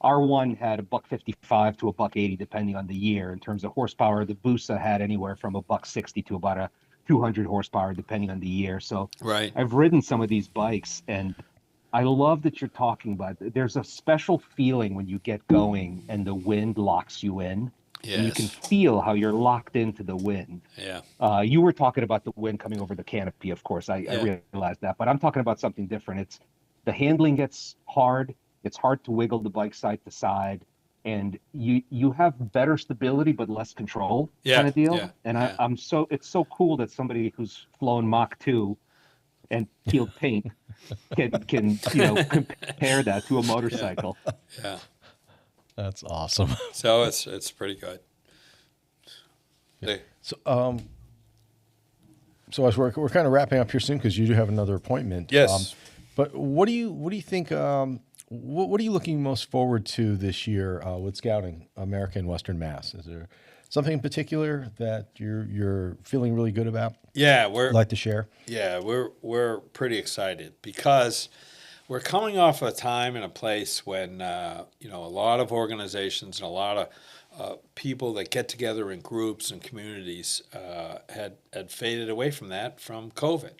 [SPEAKER 3] R1 had a $155 to a $180 depending on the year in terms of horsepower. The Busa had anywhere from a $160 to about a 200 horsepower depending on the year. So
[SPEAKER 2] Right.
[SPEAKER 3] I've ridden some of these bikes, and I love that you're talking about it. There's a special feeling when you get going and the wind locks you in. And you can
[SPEAKER 2] Yes.
[SPEAKER 3] feel how you're locked into the wind.
[SPEAKER 2] Yeah.
[SPEAKER 3] You were talking about the wind coming over the canopy, of course. I realized that, but I'm talking about something different. It's the handling gets hard. It's hard to wiggle the bike side to side, and you have better stability but less control kind of deal.
[SPEAKER 2] Yeah.
[SPEAKER 3] And
[SPEAKER 2] Yeah.
[SPEAKER 3] it's so cool that somebody who's flown Mach 2 and peeled paint can compare that to a motorcycle.
[SPEAKER 2] Yeah.
[SPEAKER 1] That's awesome.
[SPEAKER 2] So it's pretty good.
[SPEAKER 1] So as we're kind of wrapping up here soon because you do have another appointment.
[SPEAKER 2] Yes.
[SPEAKER 1] But what do you think? What are you looking most forward to this year with Scouting America and Western Mass? Is there something in particular that you're feeling really good about?
[SPEAKER 2] Yeah,
[SPEAKER 1] Like to share?
[SPEAKER 2] we're pretty excited because we're coming off a time and a place when a lot of organizations and a lot of people that get together in groups and communities had faded away from that from COVID.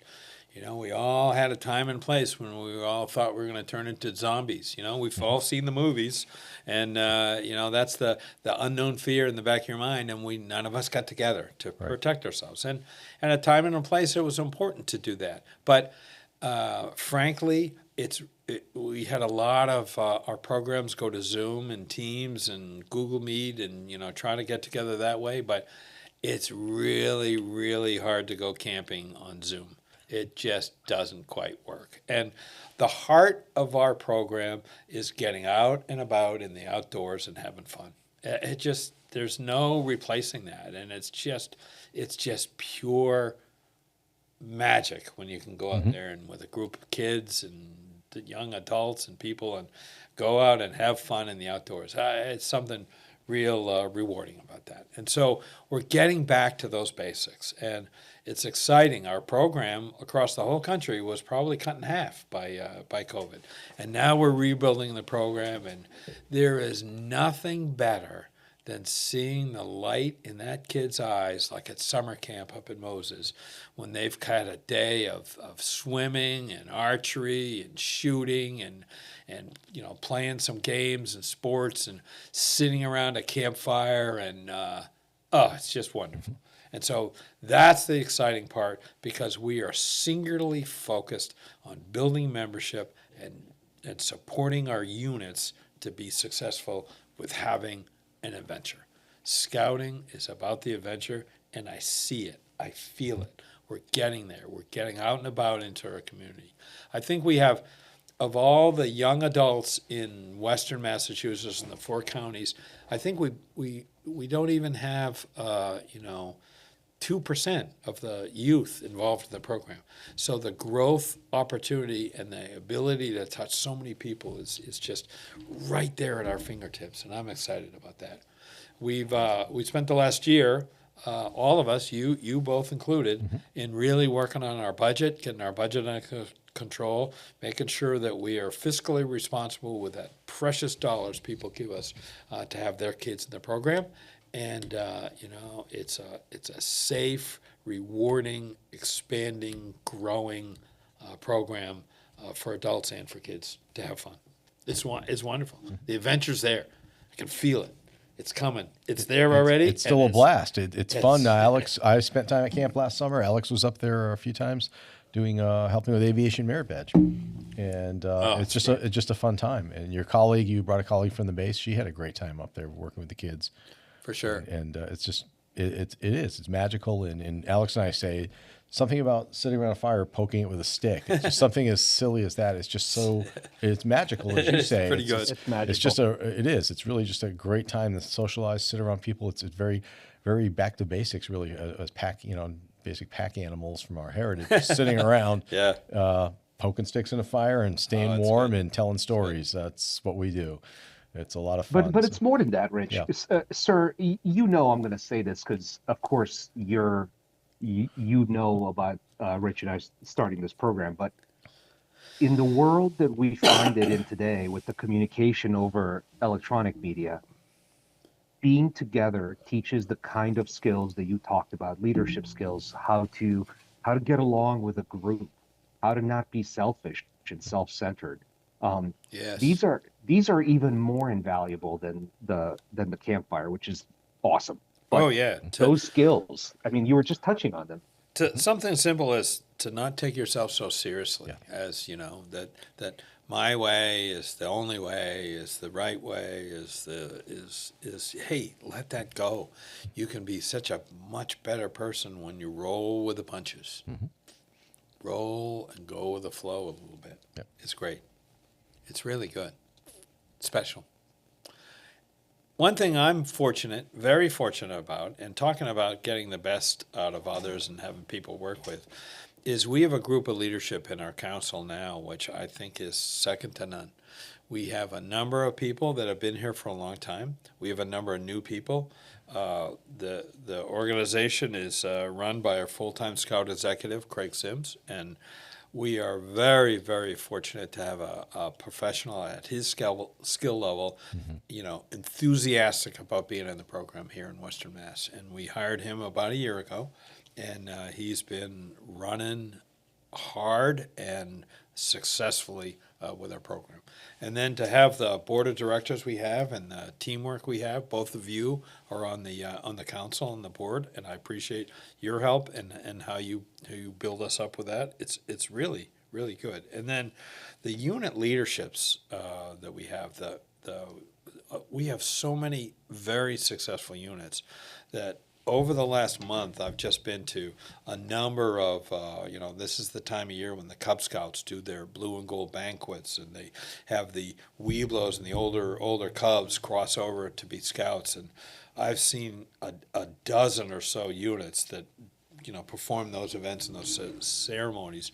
[SPEAKER 2] We all had a time and place when we all thought we were going to turn into zombies. We've all seen the movies, and that's the unknown fear in the back of your mind. And none of us got together to protect ourselves. And at a time and a place, it was important to do that. But frankly, we had a lot of our programs go to Zoom and Teams and Google Meet, and try to get together that way. But it's really, really hard to go camping on Zoom. It just doesn't quite work. And the heart of our program is getting out and about in the outdoors and having fun. There's no replacing that. And it's just pure magic when you can go out there and with a group of kids and the young adults and people and go out and have fun in the outdoors. It's something real rewarding about that. And so we're getting back to those basics. And it's exciting. Our program across the whole country was probably cut in half by COVID. And now we're rebuilding the program, and there is nothing better than seeing the light in that kid's eyes, like at summer camp up in Moses, when they've had a day of swimming and archery and shooting and playing some games and sports and sitting around a campfire, and it's just wonderful. And so that's the exciting part, because we are singularly focused on building membership and supporting our units to be successful with having an adventure. Scouting is about the adventure, and I see it. I feel it. We're getting there. We're getting out and about into our community. I think we have, of all the young adults in Western Massachusetts and the 4 counties, I think we don't even have 2% of the youth involved in the program. So the growth opportunity and the ability to touch so many people is just right there at our fingertips, and I'm excited about that. We spent the last year, all of us, you both included, in really working on our budget, getting our budget under control, making sure that we are fiscally responsible with that precious dollars people give us to have their kids in the program. And it's a safe, rewarding, expanding, growing program for adults and for kids to have fun. It's wonderful. The adventure's there. I can feel it. It's coming. It's there already.
[SPEAKER 1] It's still a blast. It's fun. Alex, I spent time at camp last summer. Alex was up there a few times doing helping with aviation merit badge, and it's just a fun time. And your colleague, you brought a colleague from the base. She had a great time up there working with the kids.
[SPEAKER 2] For sure.
[SPEAKER 1] And it's just, it's magical. And Alex and I say something about sitting around a fire, poking it with a stick. It's just something as silly as that. It's just it's magical, as you say.
[SPEAKER 2] Pretty good.
[SPEAKER 3] It's magical.
[SPEAKER 1] It's just it's really just a great time to socialize, sit around people. It's very, very back to basics, really, as basic pack animals from our heritage, just sitting around, poking sticks in a fire and staying warm and telling stories. That's what we do. It's a lot of fun.
[SPEAKER 3] But it's more than that, Rich.
[SPEAKER 1] Yeah.
[SPEAKER 3] Sir, I'm going to say this because, of course, you know about Rich and I starting this program. But in the world that we find it in today, with the communication over electronic media, being together teaches the kind of skills that you talked about, leadership skills, how to get along with a group, how to not be selfish and self-centered.
[SPEAKER 2] Yes.
[SPEAKER 3] These are even more invaluable than the campfire, which is awesome. But those skills, I mean, you were just touching on them.
[SPEAKER 2] To something simple as to not take yourself so seriously, as that my way is the only way, is the right way, is hey, let that go. You can be such a much better person when you roll with the punches. Roll and go with the flow a little bit.
[SPEAKER 1] Yep.
[SPEAKER 2] It's great. It's really good. Special. One thing I'm very fortunate about, and talking about getting the best out of others and having people work with, is we have a group of leadership in our council now, which I think is second to none. We have a number of people that have been here for a long time. We have a number of new people. The organization is run by our full-time scout executive, Craig Sims, and we are very, very fortunate to have a professional at his skill level, enthusiastic about being in the program here in Western Mass. And we hired him about a year ago, and he's been running hard and successfully with our program. And then to have the board of directors we have and the teamwork we have, both of you are on the council and the board, and I appreciate your help and how you build us up with that. It's really, really good. And then the unit leaderships that we have, we have so many very successful units that over the last month, I've just been to a number of, this is the time of year when the Cub Scouts do their blue and gold banquets, and they have the Weeblos and the older Cubs cross over to be Scouts. And I've seen a dozen or so units that, perform those events and those ceremonies,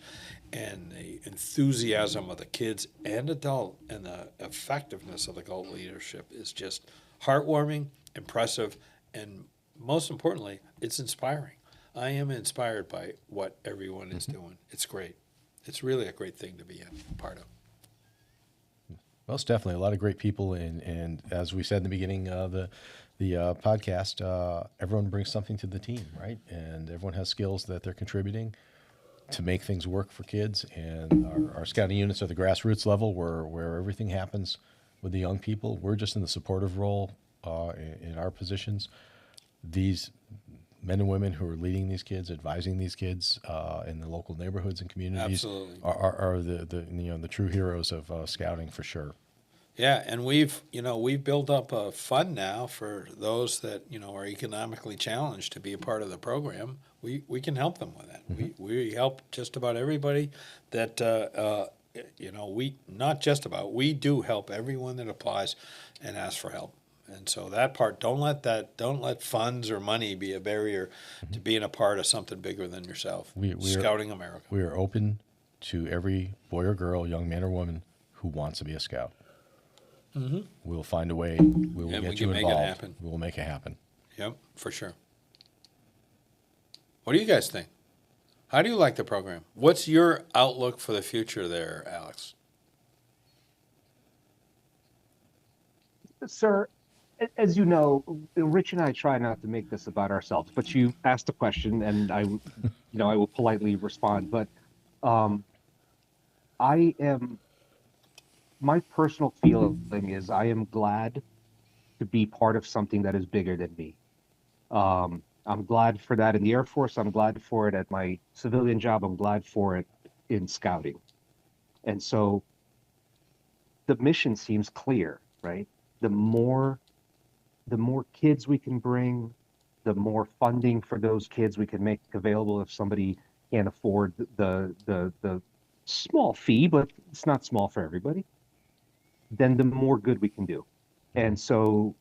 [SPEAKER 2] and the enthusiasm of the kids and adult and the effectiveness of the adult leadership is just heartwarming, impressive, and most importantly, it's inspiring. I am inspired by what everyone is doing. It's great. It's really a great thing to be a part of.
[SPEAKER 1] Most definitely, a lot of great people, and as we said in the beginning of the podcast, everyone brings something to the team, right? And everyone has skills that they're contributing to make things work for kids. And our scouting units are the grassroots level, where everything happens with the young people. We're just in the supportive role in our positions. These men and women who are leading these kids, advising these kids in the local neighborhoods and communities
[SPEAKER 2] Absolutely.
[SPEAKER 1] are the true heroes of scouting for sure.
[SPEAKER 2] Yeah, and we've built up a fund now for those that are economically challenged to be a part of the program. We can help them with that. We help just about everybody that we do help everyone that applies and asks for help. And so that part, don't let funds or money be a barrier to being a part of something bigger than yourself. Scouting America.
[SPEAKER 1] We are open to every boy or girl, young man or woman who wants to be a scout. Mm-hmm. We'll find a way. We will get you involved.
[SPEAKER 2] Make it happen.
[SPEAKER 1] We will make it happen.
[SPEAKER 2] Yep, for sure. What do you guys think? How do you like the program? What's your outlook for the future there, Alex?
[SPEAKER 3] Sir, as you know, Rich and I try not to make this about ourselves, but you asked a question, and I will politely respond. But my personal feeling is I am glad to be part of something that is bigger than me. I'm glad for that in the Air Force. I'm glad for it at my civilian job. I'm glad for it in scouting. And so the mission seems clear, right? The more kids we can bring, the more funding for those kids we can make available if somebody can't afford the small fee, but it's not small for everybody, then the more good we can do. And so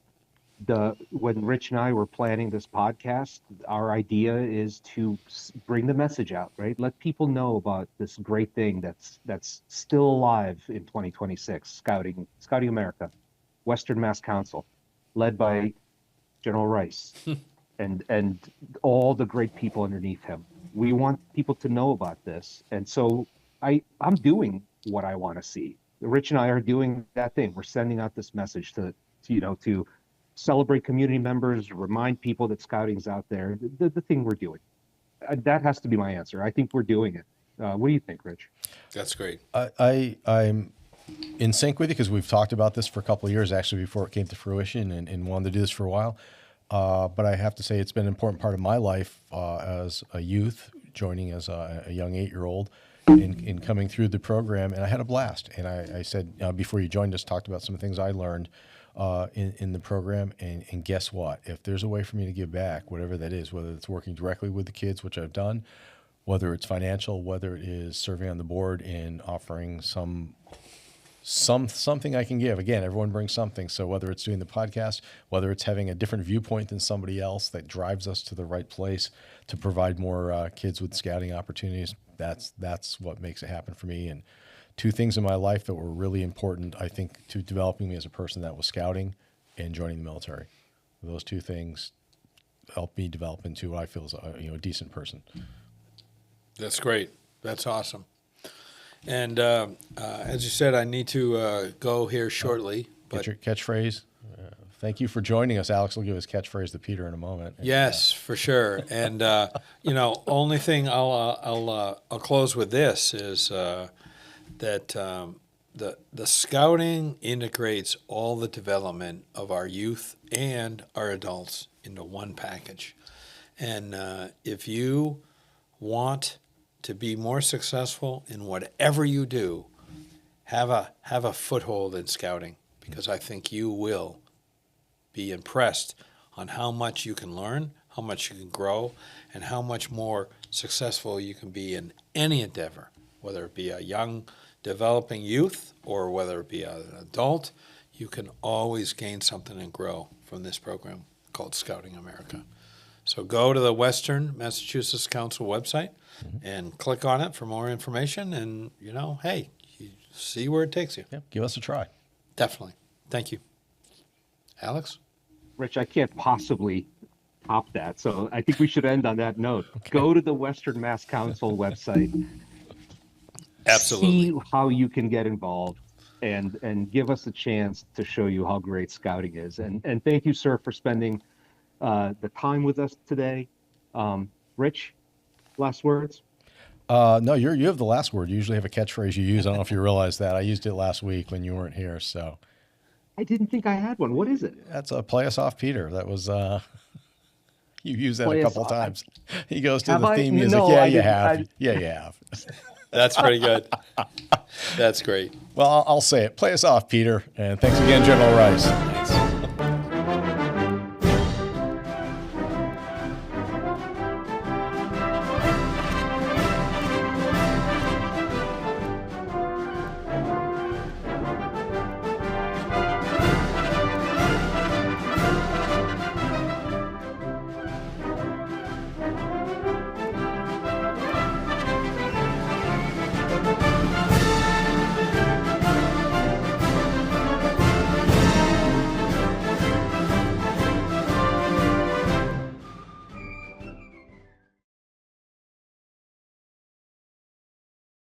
[SPEAKER 3] when Rich and I were planning this podcast, our idea is to bring the message out, right? Let people know about this great thing that's still alive in 2026, Scouting America, Western Mass Council, led by General Rice and all the great people underneath him. We want people to know about this. And so I'm doing what I want to see. Rich and I are doing that thing. We're sending out this message to celebrate community members, remind people that scouting's out there, the thing we're doing. That has to be my answer. I think we're doing it. What do you think, Rich?
[SPEAKER 2] That's great.
[SPEAKER 1] I'm in sync with you because we've talked about this for a couple of years, actually, before it came to fruition, and wanted to do this for a while. But I have to say it's been an important part of my life as a youth, joining as a young 8-year-old in coming through the program, and I had a blast. And I said, before you joined us, talked about some of the things I learned in the program, and guess what? If there's a way for me to give back, whatever that is, whether it's working directly with the kids, which I've done, whether it's financial, whether it is serving on the board and offering something I can give. Again, everyone brings something. So whether it's doing the podcast, whether it's having a different viewpoint than somebody else that drives us to the right place to provide more kids with scouting opportunities, that's what makes it happen for me. And two things in my life that were really important, I think, to developing me as a person, that was scouting and joining the military. Those two things helped me develop into what I feel is a decent person.
[SPEAKER 2] That's great. That's awesome. And as you said, I need to go here shortly. But
[SPEAKER 1] Get your catchphrase. Thank you for joining us. Alex will give his catchphrase to Peter in a moment.
[SPEAKER 2] yes, for sure. And only thing I'll close with this is that the scouting integrates all the development of our youth and our adults into one package. And if you want to be more successful in whatever you do, have a foothold in scouting, because I think you will be impressed on how much you can learn, how much you can grow, and how much more successful you can be in any endeavor, whether it be a young developing youth or whether it be an adult. You can always gain something and grow from this program called Scouting America. So go to the Western Massachusetts Council website and click on it for more information, and hey, you see where it takes you.
[SPEAKER 1] Yeah, give us a try.
[SPEAKER 2] Definitely. Thank you. Alex?
[SPEAKER 3] Rich, I can't possibly top that. So I think we should end on that note. Okay. Go to the Western Mass Council website.
[SPEAKER 2] Absolutely.
[SPEAKER 3] See how you can get involved and give us a chance to show you how great scouting is. And thank you, sir, for spending the time with us today. Rich, last words?
[SPEAKER 1] No, you have the last word. You usually have a catchphrase you use. I don't know if you realize that. I used it last week when you weren't here, so.
[SPEAKER 3] I didn't think I had one. What is it?
[SPEAKER 1] That's a play us off, Peter. That was you used that a couple of times. He goes to the theme music.
[SPEAKER 3] No,
[SPEAKER 1] yeah, you have. Yeah, you have.
[SPEAKER 2] That's pretty good. That's great.
[SPEAKER 1] Well, I'll say it. Play us off, Peter. And thanks again, General Rice.